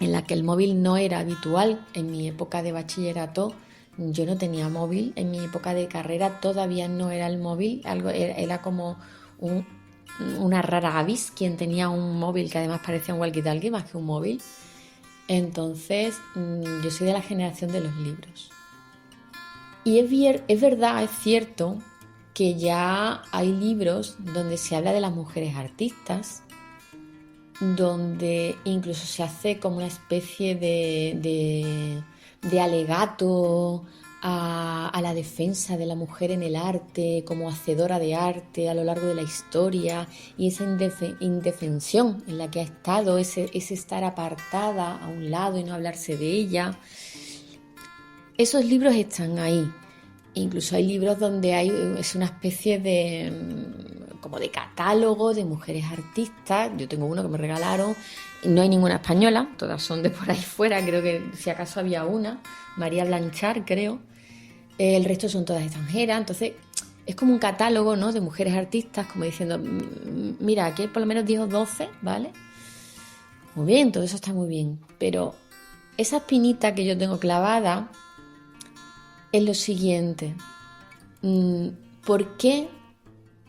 en la que el móvil no era habitual. En mi época de bachillerato yo no tenía móvil, en mi época de carrera todavía no era el móvil, era como una rara avis quien tenía un móvil que además parecía un walkie-talkie más que un móvil. Entonces yo soy de la generación de los libros. Y es verdad, es cierto que ya hay libros donde se habla de las mujeres artistas, donde incluso se hace como una especie de alegato a la defensa de la mujer en el arte, como hacedora de arte a lo largo de la historia, y esa indefensión en la que ha estado, ese estar apartada a un lado y no hablarse de ella. Esos libros están ahí. Incluso hay libros donde es una especie como de catálogo de mujeres artistas. Yo tengo uno que me regalaron, no hay ninguna española, todas son de por ahí fuera, creo que si acaso había una, María Blanchard creo, el resto son todas extranjeras. Entonces es como un catálogo, ¿no?, de mujeres artistas, como diciendo, mira, aquí hay por lo menos 10 o 12, ¿vale? Muy bien, todo eso está muy bien, pero esa espinita que yo tengo clavada es lo siguiente: ¿por qué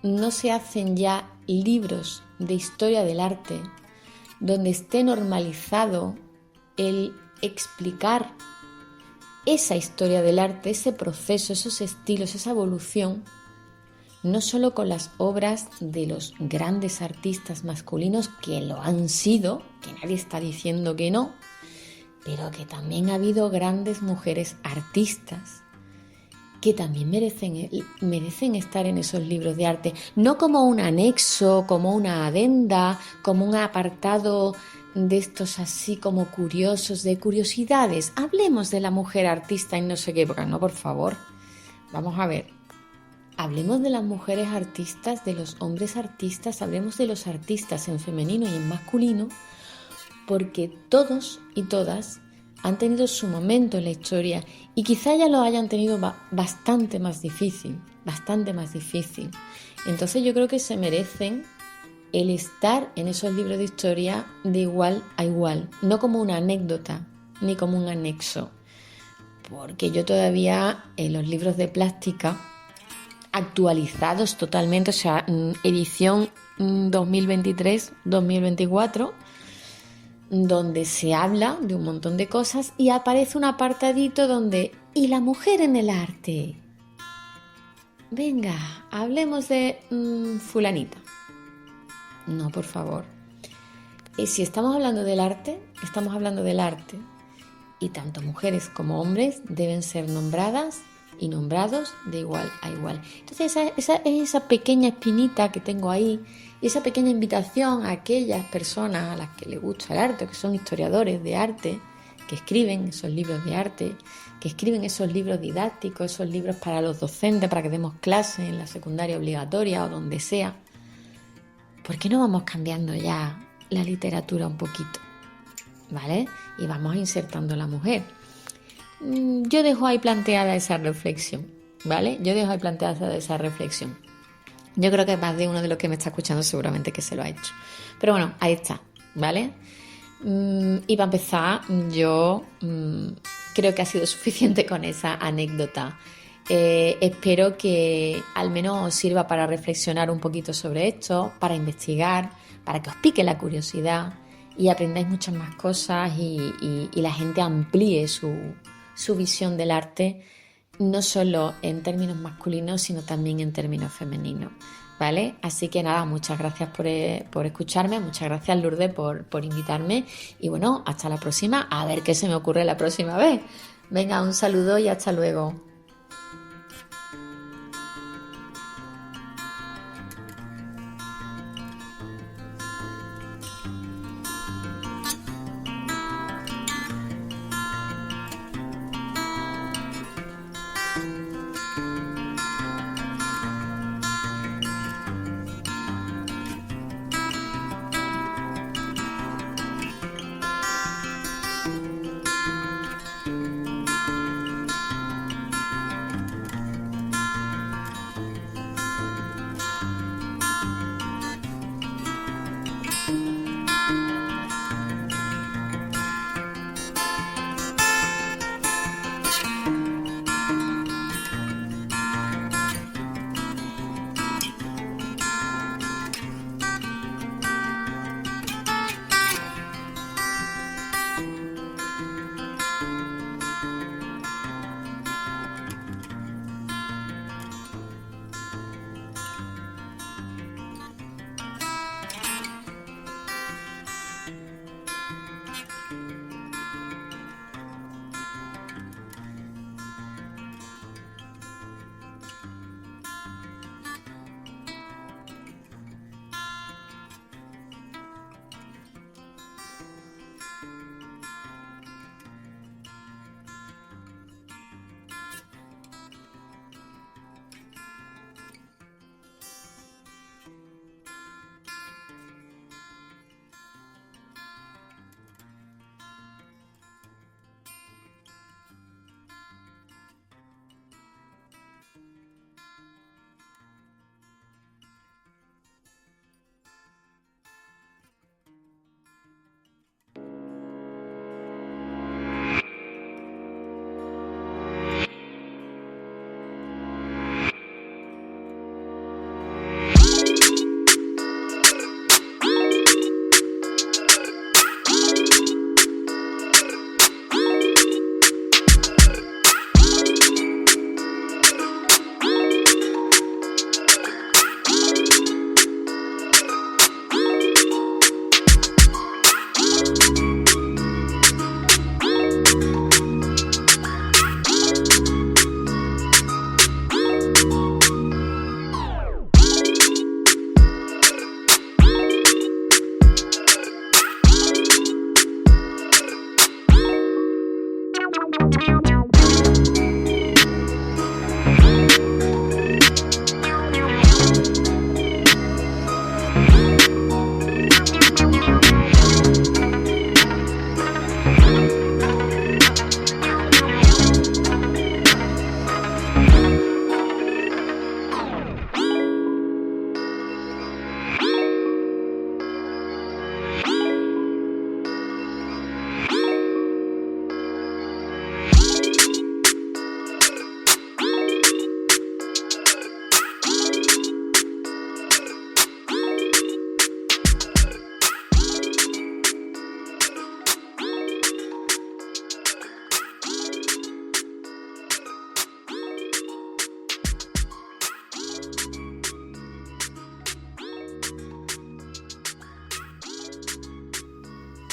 no se hacen ya libros de historia del arte donde esté normalizado el explicar esa historia del arte, ese proceso, esos estilos, esa evolución, no solo con las obras de los grandes artistas masculinos que lo han sido, que nadie está diciendo que no, pero que también ha habido grandes mujeres artistas que también merecen estar en esos libros de arte, no como un anexo, como una adenda, como un apartado de estos así como curiosos, de curiosidades. Hablemos de la mujer artista en no sé qué época, no, por favor. Vamos a ver. Hablemos de las mujeres artistas, de los hombres artistas, hablemos de los artistas en femenino y en masculino, porque todos y todas han tenido su momento en la historia y quizá ya lo hayan tenido bastante más difícil. Entonces yo creo que se merecen el estar en esos libros de historia de igual a igual, no como una anécdota ni como un anexo, porque yo todavía en los libros de plástica actualizados totalmente, o sea, edición 2023-2024, donde se habla de un montón de cosas y aparece un apartadito donde ¿y la mujer en el arte? Venga, hablemos de fulanita. No, por favor. Si estamos hablando del arte, estamos hablando del arte. Y tanto mujeres como hombres deben ser nombradas y nombrados de igual a igual. Entonces esa pequeña espinita que tengo ahí, y esa pequeña invitación a aquellas personas a las que les gusta el arte, que son historiadores de arte, que escriben esos libros de arte, que escriben esos libros didácticos, esos libros para los docentes, para que demos clases en la secundaria obligatoria o donde sea. ¿Por qué no vamos cambiando ya la literatura un poquito, ¿vale? Y vamos insertando a la mujer. Yo dejo ahí planteada esa reflexión, ¿vale? Yo creo que más de uno de los que me está escuchando seguramente que se lo ha hecho. Pero bueno, ahí está, ¿vale? Y para empezar, yo creo que ha sido suficiente con esa anécdota. Espero que al menos os sirva para reflexionar un poquito sobre esto, para investigar, para que os pique la curiosidad y aprendáis muchas más cosas y la gente amplíe su visión del arte, no solo en términos masculinos, sino también en términos femeninos, ¿vale? Así que nada, muchas gracias por escucharme, muchas gracias Lourdes por invitarme y bueno, hasta la próxima, a ver qué se me ocurre la próxima vez. Venga, un saludo y hasta luego.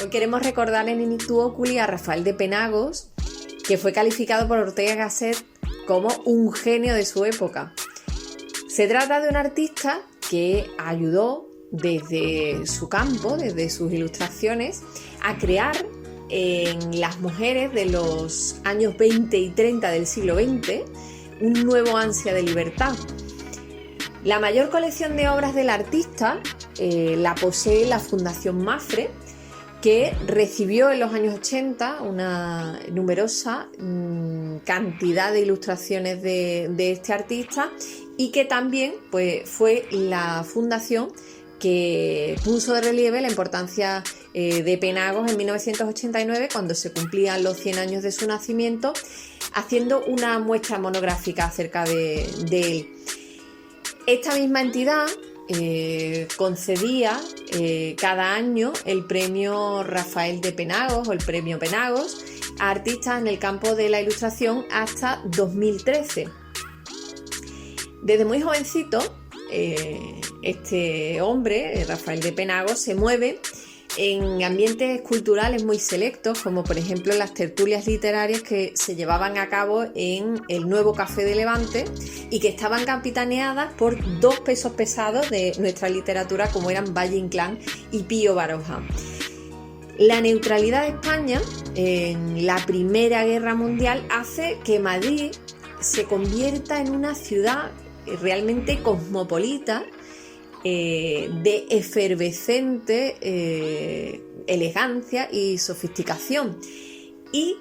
Hoy queremos recordar en In Ictu Oculi a Rafael de Penagos, que fue calificado por Ortega y Gasset como un genio de su época. Se trata de un artista que ayudó desde su campo, desde sus ilustraciones, a crear en las mujeres de los años 20 y 30 del siglo XX un nuevo ansia de libertad. La mayor colección de obras del artista la posee la Fundación Mapfre, que recibió en los años 80 una numerosa cantidad de ilustraciones de este artista, y que también pues, fue la fundación que puso de relieve la importancia de Penagos en 1989, cuando se cumplían los 100 años de su nacimiento, haciendo una muestra monográfica acerca de él. Esta misma entidad concedía cada año el premio Rafael de Penagos o el premio Penagos a artistas en el campo de la ilustración hasta 2013. Desde muy jovencito, este hombre, Rafael de Penagos, se mueve en ambientes culturales muy selectos, como por ejemplo las tertulias literarias que se llevaban a cabo en el Nuevo Café de Levante y que estaban capitaneadas por dos pesos pesados de nuestra literatura, como eran Valle Inclán y Pío Baroja. La neutralidad de España en la Primera Guerra Mundial hace que Madrid se convierta en una ciudad realmente cosmopolita, de efervescente elegancia y sofisticación, y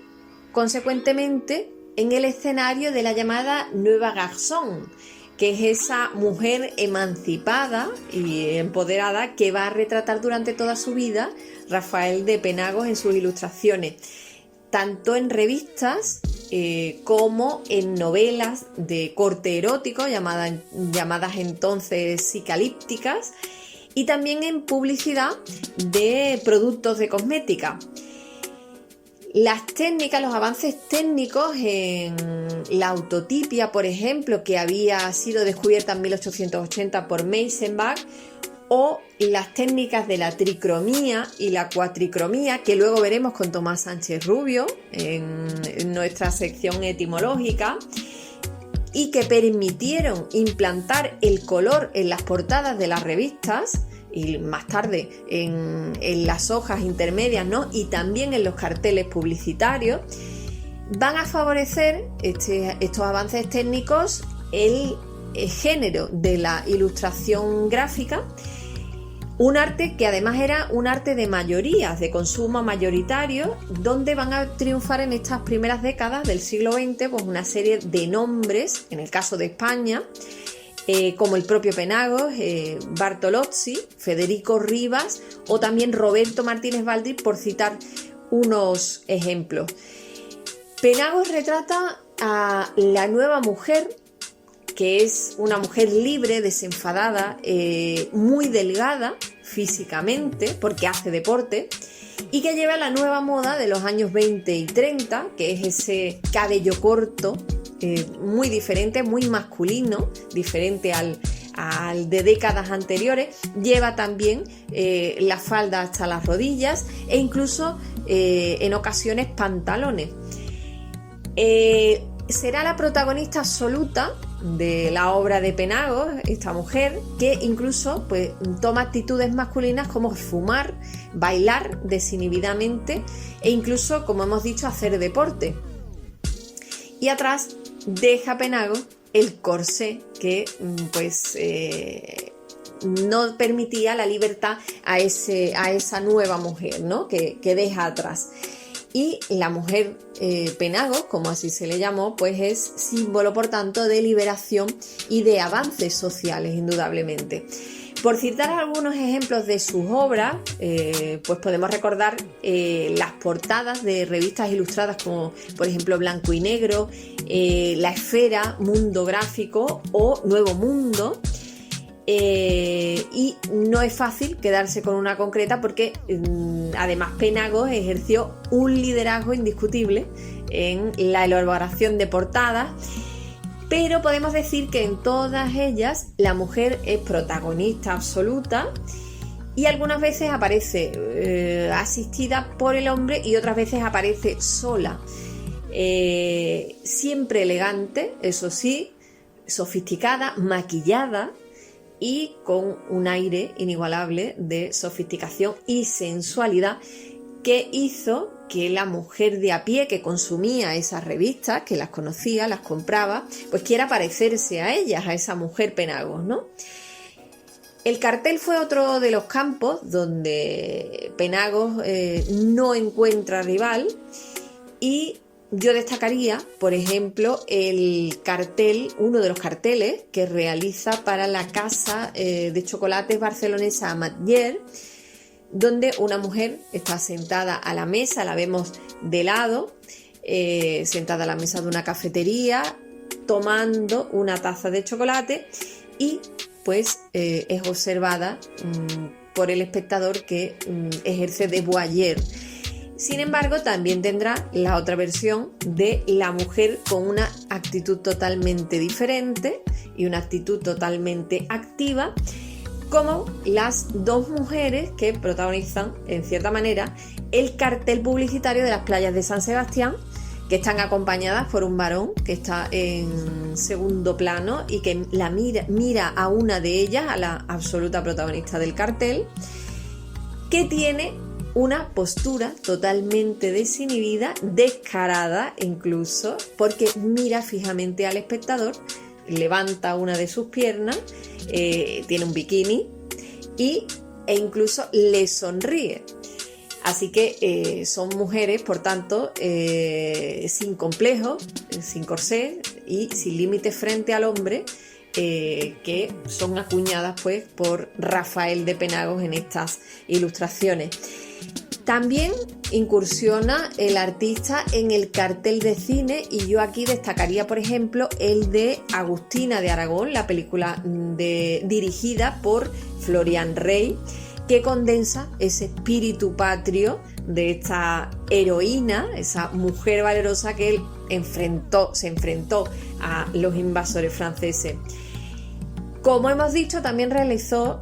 consecuentemente en el escenario de la llamada Nueva Garçon, que es esa mujer emancipada y empoderada que va a retratar durante toda su vida Rafael de Penagos en sus ilustraciones, tanto en revistas como en novelas de corte erótico, llamadas entonces psicalípticas, y también en publicidad de productos de cosmética. Las técnicas, los avances técnicos en la autotipia, por ejemplo, que había sido descubierta en 1880 por Meisenbach, o las técnicas de la tricromía y la cuatricromía, que luego veremos con Tomás Sánchez Rubio en nuestra sección etimológica, y que permitieron implantar el color en las portadas de las revistas y más tarde en las hojas intermedias, ¿no? Y también en los carteles publicitarios, van a favorecer estos avances técnicos el género de la ilustración gráfica, un arte que además era un arte de mayorías, de consumo mayoritario, donde van a triunfar en estas primeras décadas del siglo XX pues una serie de nombres, en el caso de España, como el propio Penagos, Bartolozzi, Federico Rivas o también Roberto Martínez Baldri, por citar unos ejemplos. Penagos retrata a la nueva mujer, que es una mujer libre, desenfadada, muy delgada físicamente porque hace deporte, y que lleva la nueva moda de los años 20 y 30, que es ese cabello corto, muy diferente, muy masculino, diferente al de décadas anteriores. Lleva también la falda hasta las rodillas e incluso en ocasiones pantalones. Será la protagonista absoluta de la obra de Penagos, esta mujer, que incluso pues, toma actitudes masculinas como fumar, bailar desinhibidamente e incluso, como hemos dicho, hacer deporte. Y atrás deja Penagos el corsé que pues no permitía la libertad a esa nueva mujer, ¿no? que deja atrás. Y la mujer Penagos, como así se le llamó, pues es símbolo, por tanto, de liberación y de avances sociales, indudablemente. Por citar algunos ejemplos de sus obras, pues podemos recordar las portadas de revistas ilustradas como, por ejemplo, Blanco y Negro, La Esfera, Mundo Gráfico o Nuevo Mundo. Y no es fácil quedarse con una concreta porque además Penagos ejerció un liderazgo indiscutible en la elaboración de portadas, pero podemos decir que en todas ellas la mujer es protagonista absoluta y algunas veces aparece asistida por el hombre y otras veces aparece sola, siempre elegante, eso sí, sofisticada, maquillada y con un aire inigualable de sofisticación y sensualidad que hizo que la mujer de a pie que consumía esas revistas, que las conocía, las compraba, pues quiera parecerse a ellas, a esa mujer Penagos, ¿no? El cartel fue otro de los campos donde Penagos no encuentra rival, y yo destacaría, por ejemplo, uno de los carteles que realiza para la casa de chocolates barcelonesa Amatller, donde una mujer está sentada a la mesa, la vemos de lado, sentada a la mesa de una cafetería, tomando una taza de chocolate, y pues es observada por el espectador que ejerce de voyeur. Sin embargo, también tendrá la otra versión de la mujer con una actitud totalmente diferente y una actitud totalmente activa, como las dos mujeres que protagonizan, en cierta manera, el cartel publicitario de las playas de San Sebastián, que están acompañadas por un varón que está en segundo plano y que mira a una de ellas, a la absoluta protagonista del cartel, que tiene una postura totalmente desinhibida, descarada incluso, porque mira fijamente al espectador, levanta una de sus piernas, tiene un bikini e incluso le sonríe. Así que son mujeres, por tanto, sin complejo, sin corsé y sin límites frente al hombre, que son acuñadas pues por Rafael de Penagos en estas ilustraciones. También incursiona el artista en el cartel de cine, y yo aquí destacaría, por ejemplo, el de Agustina de Aragón, la película dirigida por Florian Rey, que condensa ese espíritu patrio de esta heroína, esa mujer valerosa que él se enfrentó a los invasores franceses. Como hemos dicho, también realizó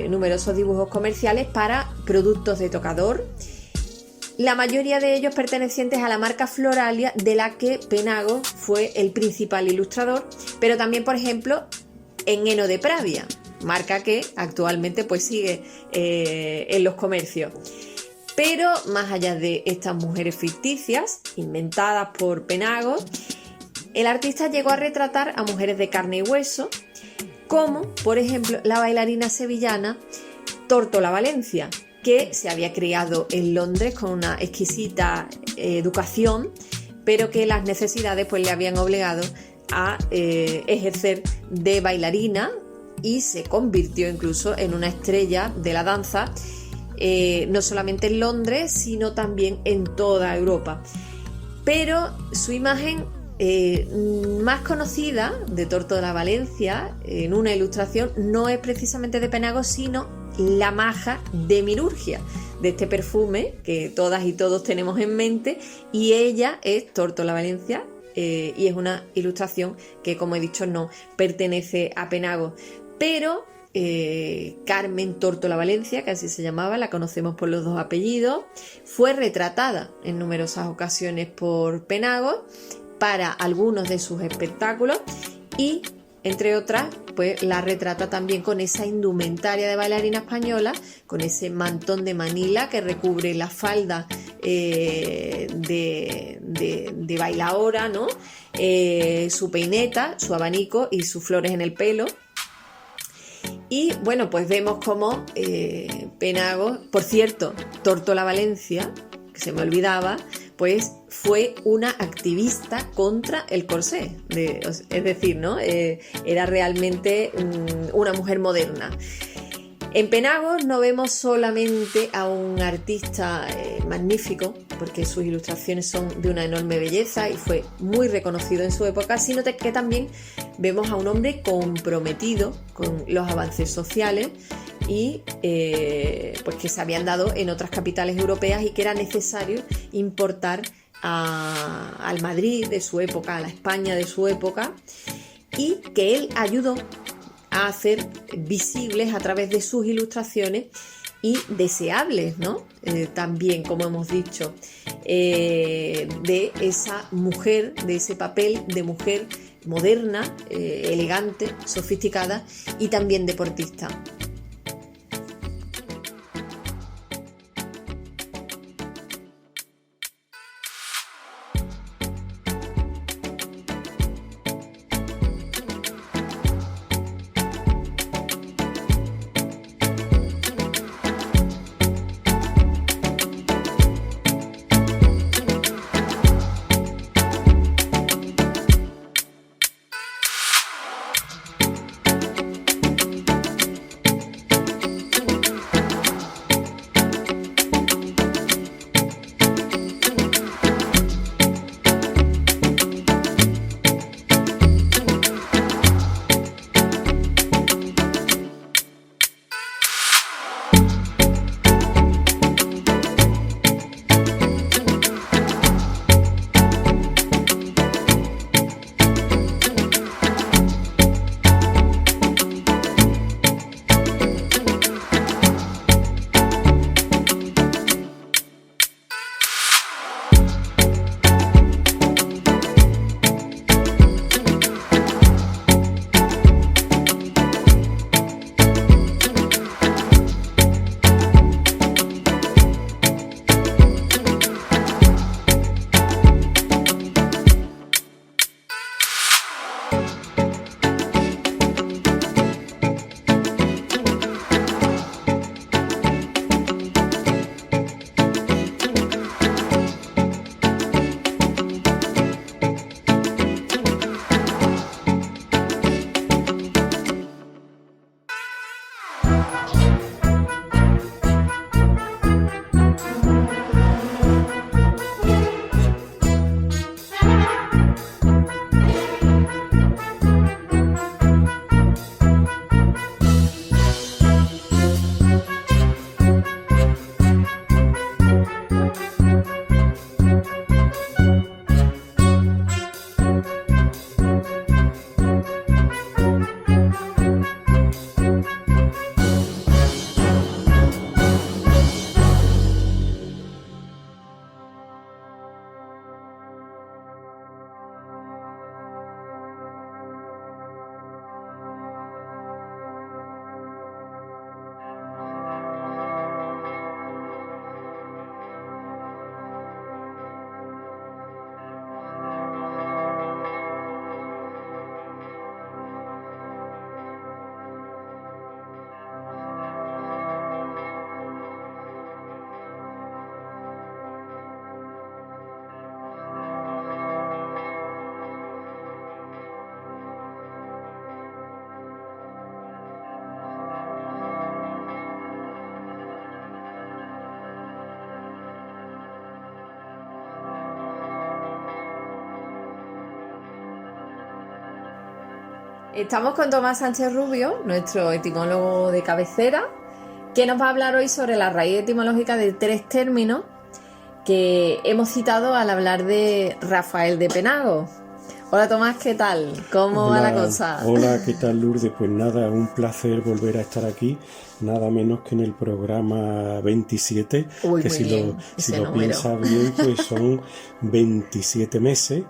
numerosos dibujos comerciales para productos de tocador, la mayoría de ellos pertenecientes a la marca Floralia, de la que Penagos fue el principal ilustrador, pero también, por ejemplo, en Heno de Pravia, marca que actualmente pues sigue en los comercios. Pero más allá de estas mujeres ficticias, inventadas por Penagos, el artista llegó a retratar a mujeres de carne y hueso, como por ejemplo la bailarina sevillana Tórtola Valencia, que se había criado en Londres con una exquisita educación, pero que las necesidades pues le habían obligado a ejercer de bailarina, y se convirtió incluso en una estrella de la danza, no solamente en Londres, sino también en toda Europa. Pero su imagen más conocida de Tórtola Valencia en una ilustración no es precisamente de Penagos, sino la maja de Mirurgia, de este perfume que todas y todos tenemos en mente, y ella es Tórtola Valencia, y es una ilustración que, como he dicho, no pertenece a Penagos. Pero Carmen Tórtola Valencia, que así se llamaba, la conocemos por los dos apellidos, fue retratada en numerosas ocasiones por Penagos para algunos de sus espectáculos, y entre otras pues la retrata también con esa indumentaria de bailarina española, con ese mantón de Manila que recubre la falda de bailaora, ¿no? Su peineta, su abanico y sus flores en el pelo. Y bueno, pues vemos como Penagos, por cierto, Tórtola Valencia, que se me olvidaba, pues fue una activista contra el corsé, es decir, ¿no? Era realmente una mujer moderna. En Penagos no vemos solamente a un artista magnífico, porque sus ilustraciones son de una enorme belleza y fue muy reconocido en su época, sino que también vemos a un hombre comprometido con los avances sociales y pues que se habían dado en otras capitales europeas, y que era necesario importar al Madrid de su época, a la España de su época, y que él ayudó a hacer visibles a través de sus ilustraciones y deseables, ¿no? También, como hemos dicho, de esa mujer, de ese papel de mujer moderna, elegante, sofisticada y también deportista. Estamos con Tomás Sánchez Rubio, nuestro etimólogo de cabecera, que nos va a hablar hoy sobre la raíz etimológica de 3 términos que hemos citado al hablar de Rafael de Penago. Hola Tomás, ¿qué tal? ¿Cómo va la cosa? Hola, ¿qué tal Lourdes? Pues nada, un placer volver a estar aquí, nada menos que en el programa 27, Uy, que muy si bien, lo piensas bien, pues son 27 meses,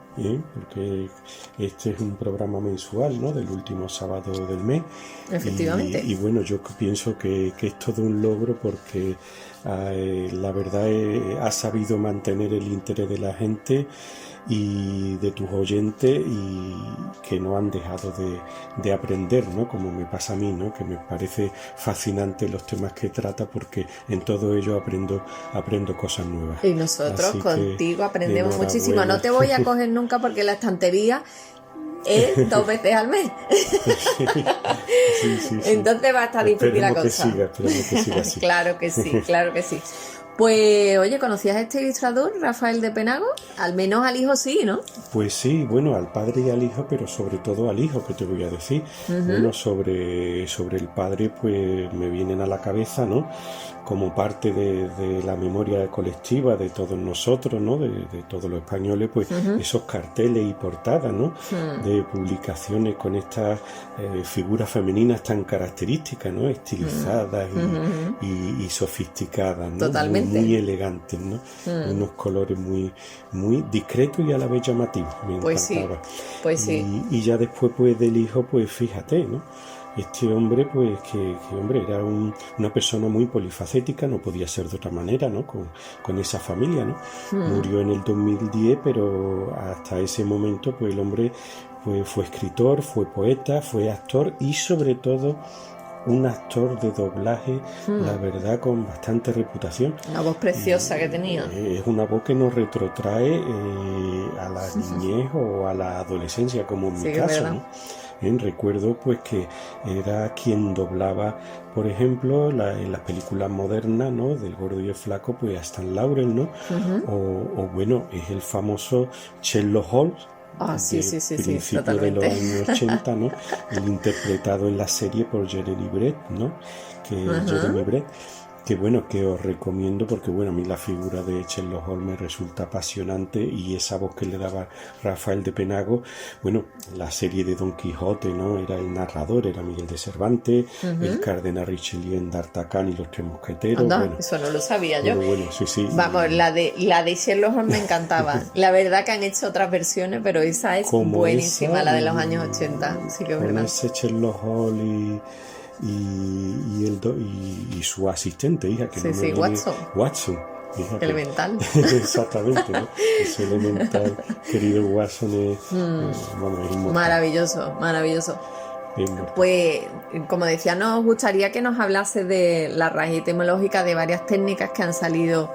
porque este es un programa mensual, ¿no? Del último sábado del mes. Efectivamente. Y bueno, yo pienso que es todo un logro porque la verdad ha sabido mantener el interés de la gente y de tus oyentes, y que no han dejado de aprender, ¿no? Como me pasa a mí, ¿no? Que me parece fascinante los temas que trata, porque en todo ello aprendo cosas nuevas. Y nosotros Así contigo aprendemos enhorabuena. muchísimo. No te voy a coger nunca porque la estantería es 2 veces al mes. Sí. Entonces va a estar difícil la cosa. Esperemos que siga así. Claro que sí, claro que sí. Pues, oye, ¿conocías a este ilustrador, Rafael de Penago? Al menos al hijo sí, ¿no? Pues sí, bueno, al padre y al hijo, pero sobre todo al hijo, que te voy a decir. Bueno, sobre el padre, pues me vienen a la cabeza, ¿no? Como parte de la memoria colectiva de todos nosotros, ¿no? De todos los españoles, pues esos carteles y portadas, ¿no? De publicaciones con estas figuras femeninas tan características, ¿no? Estilizadas y sofisticadas, ¿no? Totalmente. Muy elegantes, ¿no? Unos colores muy discretos y a la vez llamativos. Me encantaba. Pues sí. Y ya después, pues, del hijo, pues fíjate, ¿no? Este hombre, pues, que hombre, era una persona muy polifacética, no podía ser de otra manera, ¿no? Con esa familia, ¿no? Murió en el 2010, pero hasta ese momento, pues, el hombre, pues, fue escritor, fue poeta, fue actor y, sobre todo, un actor de doblaje, la verdad, con bastante reputación. Una voz preciosa que tenía. Es una voz que nos retrotrae a la niñez o a la adolescencia, como en mi caso, ¿no? Recuerdo, pues, que era quien doblaba, por ejemplo, en las películas modernas, ¿no? Del Gordo y el Flaco, pues a Stan Laurel, ¿no? O bueno, es el famoso Sherlock Holmes. Sí, principio totalmente. de los años 80, ¿no? El interpretado en la serie por Jeremy Brett, ¿no? Jeremy Brett, que bueno, que os recomiendo porque bueno, a mí la figura de Sherlock Holmes me resulta apasionante, y esa voz que le daba Rafael de Penago, bueno, la serie de Don Quijote, ¿no? Era el narrador, era Miguel de Cervantes, el cardenal Richelieu en D'Artagnan y los 3 mosqueteros. Anda, bueno, eso no lo sabía yo. Bueno, sí. Vamos, la de Sherlock Holmes me encantaba. La verdad que han hecho otras versiones, pero esa es como buenísima, esa, la de los años 80. Sí que es con verdad. ese Sherlock Holmes y su asistente, hija, que Sí, Watson. Fíjate. Elemental. Exactamente, ¿no? Ese elemental, querido Watson, es inmortal. Maravilloso. Pues, como decía, nos gustaría que nos hablase de la raíz etimológica de varias técnicas que han salido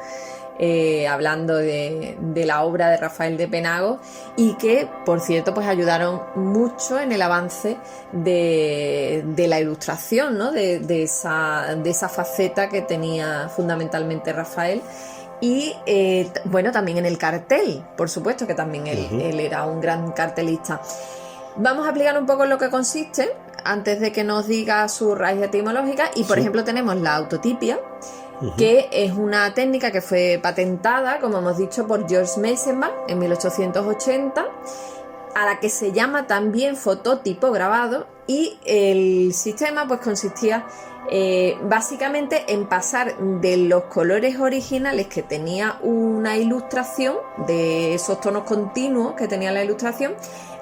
hablando de la obra de Rafael de Penagos, y que, por cierto, pues ayudaron mucho en el avance de la ilustración, ¿no? de esa faceta que tenía fundamentalmente Rafael. Y bueno, también en el cartel, por supuesto, que también él era un gran cartelista. Vamos a explicar un poco en lo que consiste, antes de que nos diga su raíz etimológica. Y por ejemplo tenemos la autotipia, que es una técnica que fue patentada, como hemos dicho, por George Meisenbach en 1880, a la que se llama también fototipo grabado. Y el sistema pues consistía básicamente en pasar de los colores originales que tenía una ilustración, de esos tonos continuos que tenía la ilustración,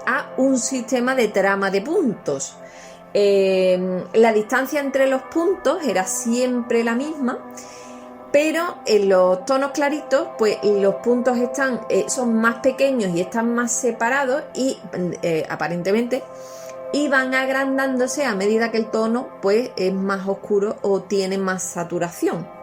a un sistema de trama de puntos. La distancia entre los puntos era siempre la misma, pero en los tonos claritos pues los puntos son más pequeños y están más separados, y aparentemente van agrandándose a medida que el tono pues es más oscuro o tiene más saturación.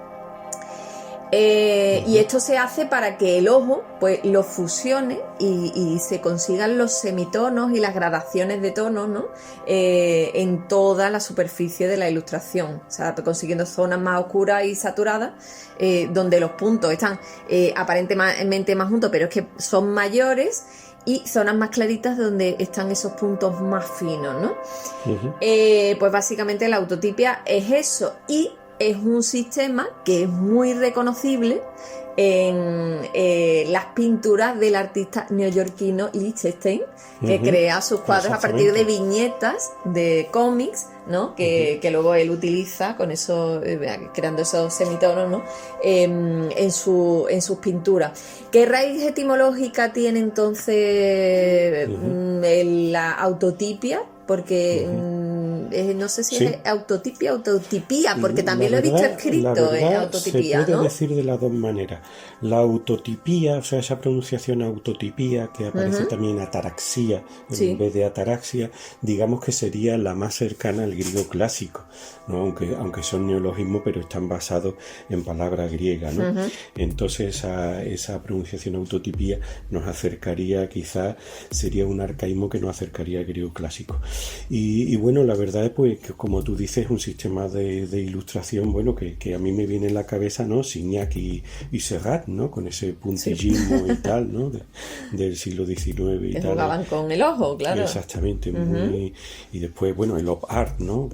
Y esto se hace para que el ojo pues lo fusione y se consigan los semitonos y las gradaciones de tonos, ¿no? En toda la superficie de la ilustración, o sea, consiguiendo zonas más oscuras y saturadas, donde los puntos están aparentemente más juntos, pero es que son mayores, y zonas más claritas donde están esos puntos más finos, ¿no? Pues básicamente la autotipia es eso, y es un sistema que es muy reconocible en las pinturas del artista neoyorquino Lichtenstein, que crea sus cuadros a partir de viñetas de cómics, ¿no? Que luego él utiliza con eso, creando esos semitonos, ¿no? en sus pinturas. ¿Qué raíz etimológica tiene entonces la autotipia? Porque no sé si es autotipia o autotipía, porque también lo he visto escrito en autotipía, se puede ¿no? decir de las dos maneras. La autotipía, o sea, esa pronunciación autotipía, que aparece también ataraxia en vez de ataraxia, digamos que sería la más cercana al griego clásico, ¿no? Aunque son neologismos, pero están basados en palabras griegas, ¿no? Entonces esa pronunciación autotipía nos acercaría, quizás sería un arcaísmo que nos acercaría al griego clásico. Y bueno, la verdad es pues que, como tú dices, es un sistema de ilustración, bueno, que a mí me viene en la cabeza, ¿no? Signac y Serrat, ¿no? Con ese puntillismo y tal, ¿no? Del siglo XIX y que tal. jugaban con el ojo, claro. Exactamente. Y después, bueno, el op art, ¿no?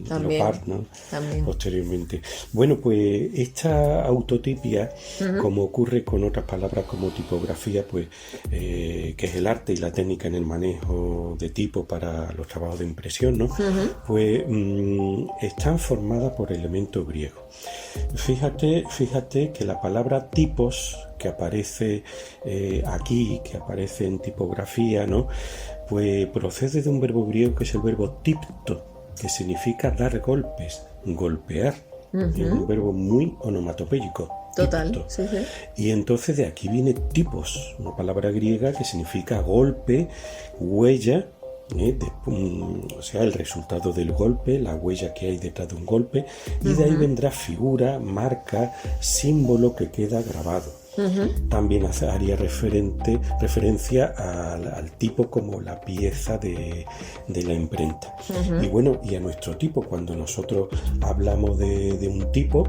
También, el op art, ¿no? También. Posteriormente. Bueno, pues esta autotipia, como ocurre con otras palabras como tipografía, pues que es el arte y la técnica en el manejo de tipo para los trabajos de impresión, ¿no? Pues están formadas por elementos griegos. Fíjate que la palabra tipos, que aparece aquí, que aparece en tipografía, ¿no? Pues procede de un verbo griego que es el verbo tipto, que significa dar golpes, golpear. Es un verbo muy onomatopéyico. Total, sí. Y entonces de aquí viene tipos, una palabra griega que significa golpe, huella, o sea, el resultado del golpe, la huella que hay detrás de un golpe, y de ahí vendrá figura, marca, símbolo que queda grabado. También haría referencia al tipo como la pieza de la imprenta. Y bueno, y a nuestro tipo, cuando nosotros hablamos de un tipo,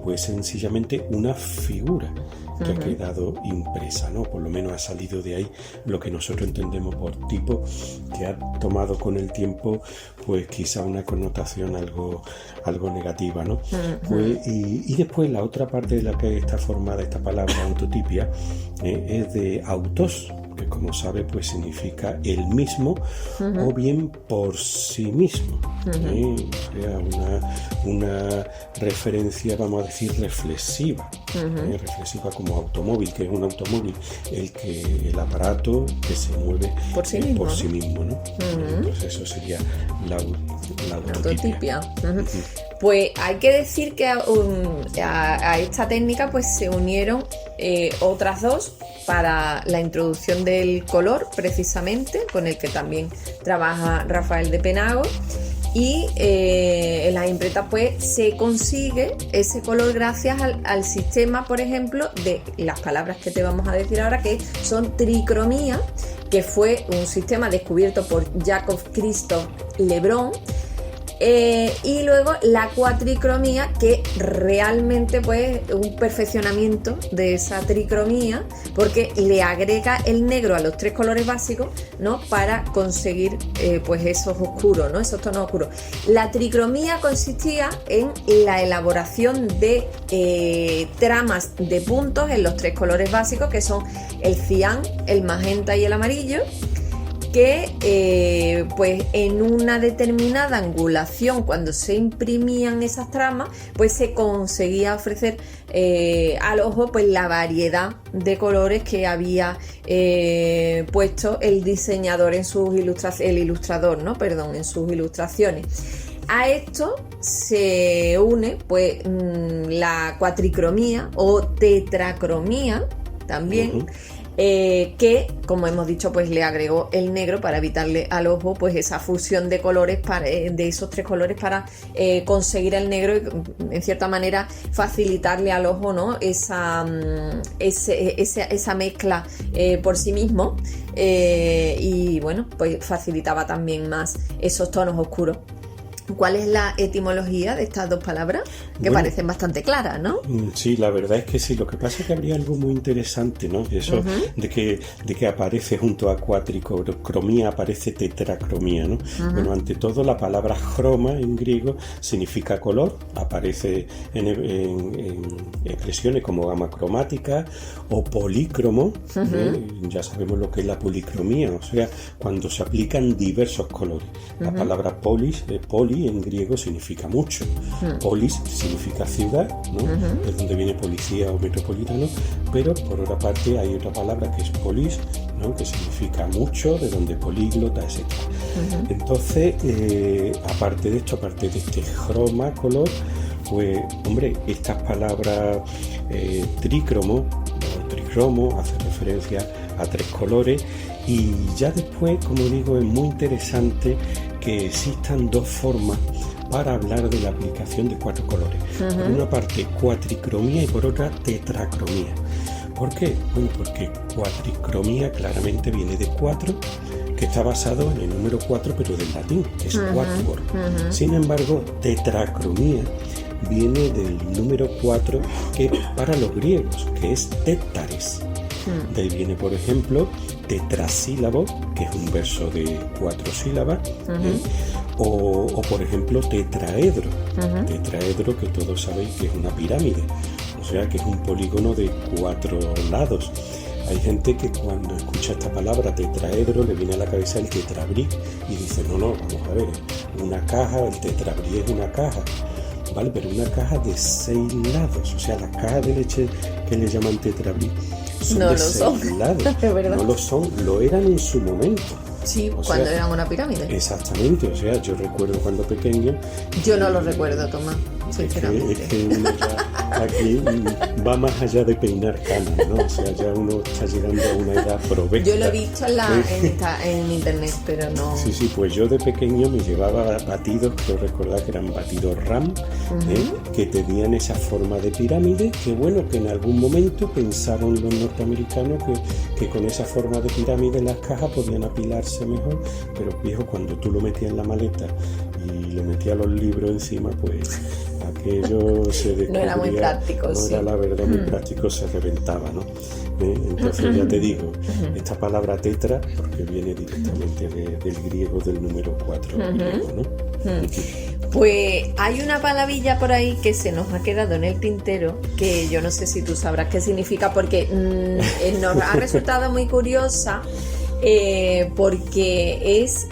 pues sencillamente una figura que ha quedado impresa, ¿no? Por lo menos ha salido de ahí lo que nosotros entendemos por tipo, que ha tomado con el tiempo pues quizá una connotación algo negativa, ¿no? Pues, y después la otra parte de la que está formada esta palabra autotipia es de autos, que como sabe pues significa el mismo o bien por sí mismo. O sea, una referencia, vamos a decir, reflexiva, reflexiva como automóvil, que es un automóvil, el aparato que se mueve por sí mismo, ¿no? Entonces eso sería la autotipia. Pues hay que decir que a esta técnica pues se unieron otras dos para la introducción del color, precisamente, con el que también trabaja Rafael de Penagos. y en las imprentas pues se consigue ese color gracias al sistema, por ejemplo, de las palabras que te vamos a decir ahora, que son tricromía, que fue un sistema descubierto por Jacob Christoph Lebrun, y luego la cuatricromía, que realmente pues un perfeccionamiento de esa tricromía, porque le agrega el negro a los 3 colores básicos, ¿no? Para conseguir pues esos oscuros, ¿no? Esos tonos oscuros. La tricromía consistía en la elaboración de tramas de puntos en los 3 colores básicos, que son el cian, el magenta y el amarillo, que pues en una determinada angulación, cuando se imprimían esas tramas, pues se conseguía ofrecer al ojo pues la variedad de colores que había puesto el diseñador en sus ilustraciones, el ilustrador, ¿no? Perdón, en sus ilustraciones. A esto se une pues la cuatricromía o tetracromía también, que, como hemos dicho, pues le agregó el negro para evitarle al ojo pues esa fusión de colores, de esos 3 colores, para conseguir el negro y, en cierta manera, facilitarle al ojo, ¿no? esa mezcla por sí mismo, y bueno, pues facilitaba también más esos tonos oscuros. ¿Cuál es la etimología de estas 2 palabras? Que bueno, parecen bastante claras, ¿no? Sí, la verdad es que sí. Lo que pasa es que habría algo muy interesante, ¿no? Eso de que aparece junto a cuatricromía, aparece tetracromía, ¿no? Bueno, ante todo, la palabra croma en griego significa color. Aparece en expresiones como gama cromática o polícromo. Ya sabemos lo que es la policromía, o sea, cuando se aplican diversos colores. La palabra poli en griego significa mucho. Polis significa ciudad, ¿no? Es donde viene policía o metropolitano, pero por otra parte hay otra palabra que es polis, ¿no? Que significa mucho, de donde políglota, etc. Entonces, aparte de este croma, color, pues, hombre, estas palabras tricromo hace referencia a 3 colores, y ya después, como digo, es muy interesante que existan 2 formas para hablar de la aplicación de 4 colores. Por una parte, cuatricromía, y por otra, tetracromía. ¿Por qué? Bueno, porque cuatricromía claramente viene de 4, que está basado en el número 4, pero del latín, que es quatuor. Sin embargo, tetracromía viene del número 4, que para los griegos, que es tétares. De ahí viene, por ejemplo, tetrasílabo, que es un verso de 4 sílabas, o por ejemplo, tetraedro. Tetraedro, que todos sabéis que es una pirámide, o sea que es un polígono de 4 lados. Hay gente que cuando escucha esta palabra tetraedro le viene a la cabeza el tetrabric y dice, no, vamos a ver, una caja, el tetrabric es una caja, ¿vale? Pero una caja de 6 lados, o sea, las cajas de leche que le llaman tetrabric son no de lo 6 son. lados. ¿Verdad? No lo son, lo eran en su momento. Sí, o cuando sea, eran una pirámide. Exactamente, o sea, yo recuerdo cuando pequeño. Yo no lo recuerdo, Tomás, sinceramente. Es que uno ya aquí va más allá de peinar canas, ¿no? O sea, ya uno está llegando a una edad provecta. Yo lo he visto en internet, pero no. Sí, pues yo de pequeño me llevaba batidos, creo recordar que eran batidos RAM, que tenían esa forma de pirámide, que bueno, que en algún momento pensaron los norteamericanos que con esa forma de pirámide en las cajas podían apilarse mejor, pero viejo, cuando tú lo metías en la maleta y le metías los libros encima, pues aquello se descubría, no era muy práctico, no sí. era la verdad muy práctico, se reventaba, ¿no? Entonces ya te digo, esta palabra tetra, porque viene directamente del griego, del número 4 griego, ¿no? Pues hay una palabrilla por ahí que se nos ha quedado en el tintero, que yo no sé si tú sabrás qué significa, porque nos ha resultado muy curiosa. Porque es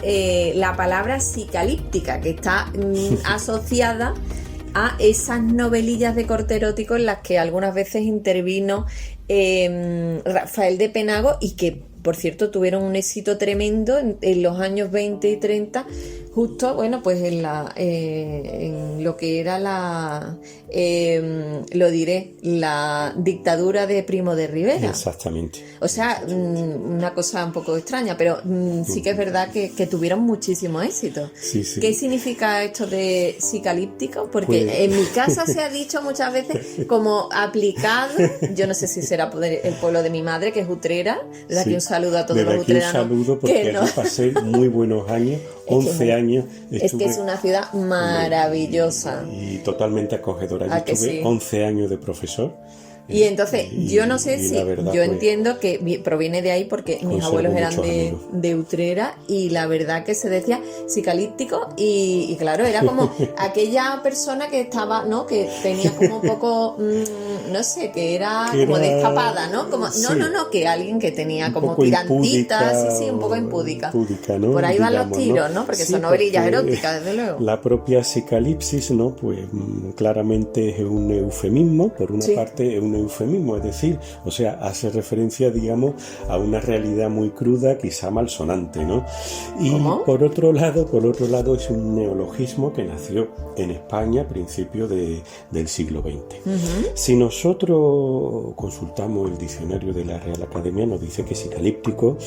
la palabra psicalíptica, que está asociada a esas novelillas de corte erótico en las que algunas veces intervino Rafael de Penago, y que, por cierto, tuvieron un éxito tremendo en los años 20 y 30 justo, bueno, pues en lo que era la dictadura de Primo de Rivera. Exactamente. O sea, una cosa un poco extraña, pero sí que es verdad que tuvieron muchísimo éxito. Sí, sí. ¿Qué significa esto de psicalíptico? Porque Pues... en mi casa se ha dicho muchas veces como aplicado, yo no sé si será por el pueblo de mi madre, que es utrera, desde aquí un saludo a todos los utreranos. Un saludo porque no. allí pasé muy buenos años, 11 años. Es que es una ciudad maravillosa. Y totalmente acogedora. Allí estuve 11 años de profesor. Y entonces, yo no sé si, verdad, yo entiendo que proviene de ahí porque mis abuelos eran amigos de Utrera y la verdad que se decía psicalíptico y claro, era como aquella persona que estaba, ¿no? Que tenía como un poco, no sé, que era como destapada, ¿no? Como, sí, no, que alguien que tenía como tirantitas, sí, un poco impúdica. ¿no? Por ahí van los Digamos, tiros, ¿no? Porque son novelillas eróticas, desde luego. La propia psicalipsis, ¿no? Pues claramente es un eufemismo, por una parte es un eufemismo, es decir, o sea, hace referencia, digamos, a una realidad muy cruda, quizá malsonante, ¿no? Y por otro lado es un neologismo que nació en España a principios del siglo XX. Si nosotros consultamos el diccionario de la Real Academia, nos dice que psicalíptico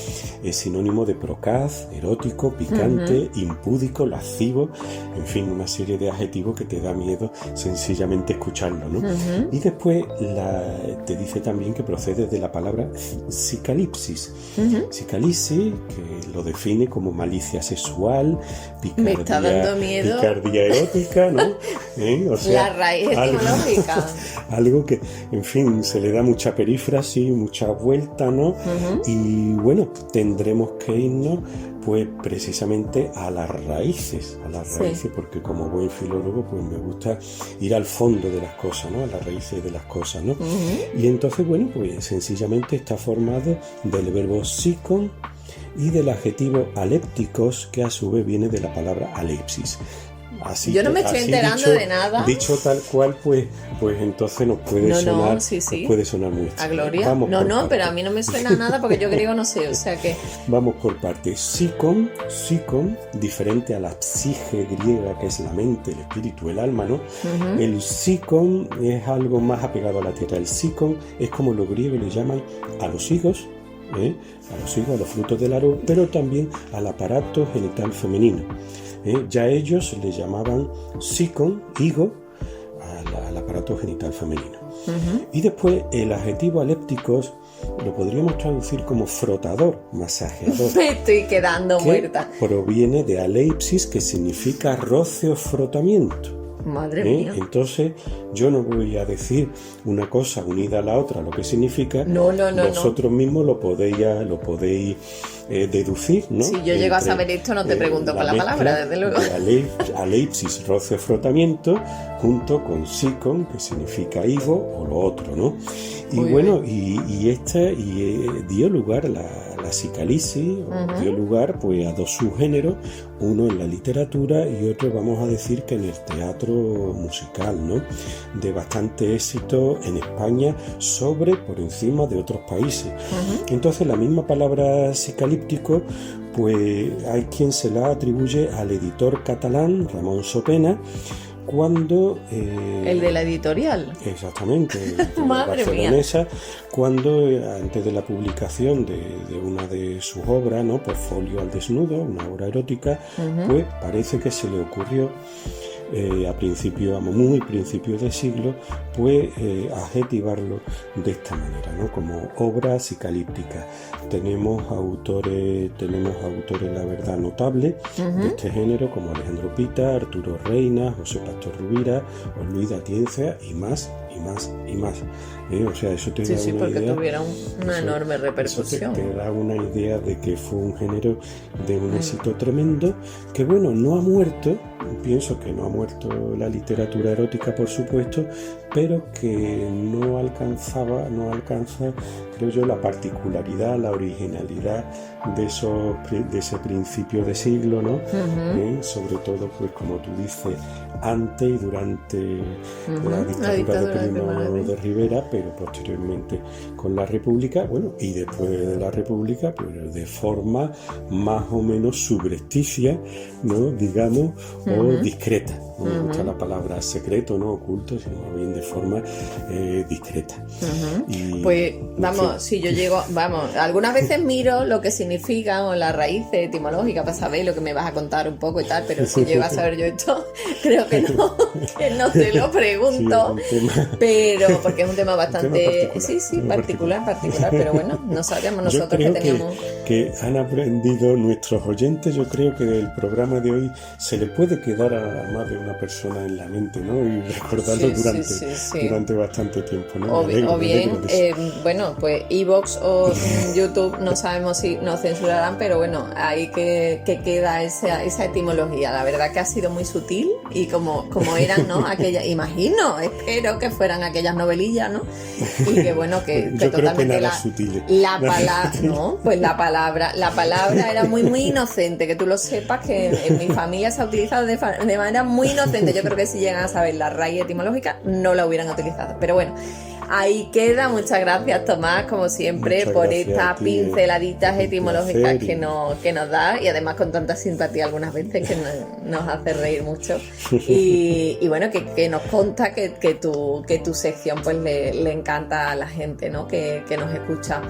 es sinónimo de procaz, erótico, picante, impúdico, lascivo, en fin, una serie de adjetivos que te da miedo sencillamente escucharlo, ¿no? Y después te dice también que procede de la palabra psicalipsis. Psicalipsis, que lo define como malicia sexual, me está dando miedo. Picardía erótica, ¿no? O sea, la raíz etimológica. Algo que, en fin, se le da mucha perífrasis, mucha vuelta, ¿no? Y bueno, tendremos que irnos pues precisamente a las raíces, porque como buen filólogo pues me gusta ir al fondo de las cosas, ¿no? A las raíces de las cosas, ¿no? Y entonces, bueno, pues sencillamente está formado del verbo psicon y del adjetivo alépticos, que a su vez viene de la palabra alepsis. Así, yo no me estoy enterando de nada. Dicho tal cual, pues entonces nos puede sonar, sí. Nos puede sonar muy extraño. A Gloria. No, pero a mí no me suena nada porque yo griego no sé, o sea que... Vamos por partes. Psicon, diferente a la psique griega, que es la mente, el espíritu, el alma, ¿no? El psicon es algo más apegado a la tierra. El psicon es como los griegos le llaman a los higos, a los frutos del árbol, pero también al aparato genital femenino. Ya ellos le llamaban psicon, higo, al aparato genital femenino. Y después el adjetivo alépticos lo podríamos traducir como frotador, masajeador. Me estoy quedando muerta. Proviene de aleipsis, que significa roce o frotamiento. Madre mía. Entonces yo no voy a decir una cosa unida a la otra lo que significa. Vosotros mismos lo podéis deducir, ¿no? Si yo llego a saber esto, no te pregunto por la palabra, desde luego. Aleipsis, roce, frotamiento, junto con psicon, que significa higo, o lo otro, ¿no? Y muy bueno, bien. Dio lugar la psicalisis, dio lugar pues a dos subgéneros, uno en la literatura y otro, vamos a decir, que en el teatro musical, ¿no? De bastante éxito en España, por encima de otros países. Entonces la misma palabra psicalíptico, pues hay quien se la atribuye al editor catalán Ramón Sopena, cuando... el de la editorial. Exactamente. Madre mía. Cuando antes de la publicación de una de sus obras, ¿no? Por folio al desnudo, una obra erótica, pues parece que se le ocurrió muy principios de siglo, pues adjetivarlo de esta manera, ¿no? Como obra psicalíptica. Tenemos autores, la verdad, notables de este género, como Alejandro Pita, Arturo Reina, José Pastor Rubira o Luis de Atienza, y más. O sea, eso te da una porque idea, tuviera una enorme repercusión. Te da una idea de que fue un género de un éxito tremendo, que bueno, no ha muerto. Pienso que no ha muerto la literatura erótica, por supuesto, pero que no alcanza, creo yo, la particularidad, la originalidad de ese principio de siglo, ¿no? Sobre todo, pues como tú dices, antes y durante la dictadura de Primo de Rivera, pero posteriormente con la República, bueno, y después de la República, pues de forma más o menos subrepticia, ¿no? Digamos, o discreta. No me gusta la palabra secreto, no oculto, sino más bien de forma discreta. Y, pues vamos, si yo llego, vamos, algunas veces miro lo que significa o las raíces etimológicas para saber lo que me vas a contar un poco y tal, pero si llego a saber yo esto, creo que no te lo pregunto, sí, pero porque es un tema bastante particular, pero bueno, no sabíamos nosotros que teníamos. Que han aprendido nuestros oyentes, yo creo que del programa de hoy se le puede quedar a más de una persona en la mente, ¿no? Y recordarlo durante bastante tiempo, ¿no? O bien, bueno, pues iVoox o YouTube, no sabemos si nos censurarán, pero bueno, ahí que queda esa etimología. La verdad que ha sido muy sutil y como eran, ¿no? Aquellas, imagino, espero que fueran aquellas novelillas, ¿no? Y que bueno, que totalmente la palabra, ¿no? Pues la palabra era muy inocente, que tú lo sepas, que en mi familia se ha utilizado de manera muy inocente. Yo creo que si llegan a saber la raíz etimológica no la hubieran utilizado, pero bueno, ahí queda. Muchas gracias, Tomás, como siempre, por estas pinceladitas etimológicas que nos da, y además con tanta simpatía algunas veces que nos hace reír mucho. Y bueno, que nos consta que tu sección pues le encanta a la gente, ¿no? Que nos escucha.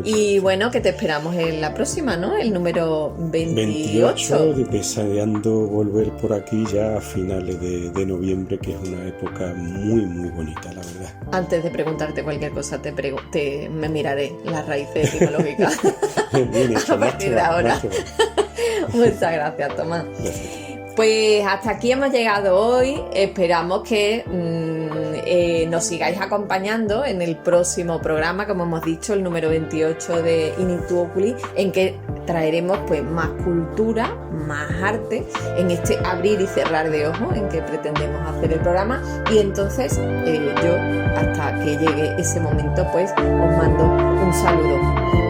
Y bueno, que te esperamos en la próxima, ¿no? El número 28. Deseando volver por aquí ya a finales de noviembre, que es una época muy, muy bonita, la verdad. Antes de preguntarte cualquier cosa, me miraré las raíces etimológicas a partir de ahora. Muchas gracias, Tomás. Gracias. Pues hasta aquí hemos llegado hoy. Esperamos que nos sigáis acompañando en el próximo programa, como hemos dicho, el número 28 de In Ictu Oculi, en que traeremos pues más cultura, más arte, en este abrir y cerrar de ojos en que pretendemos hacer el programa. Y entonces yo, hasta que llegue ese momento, pues os mando un saludo.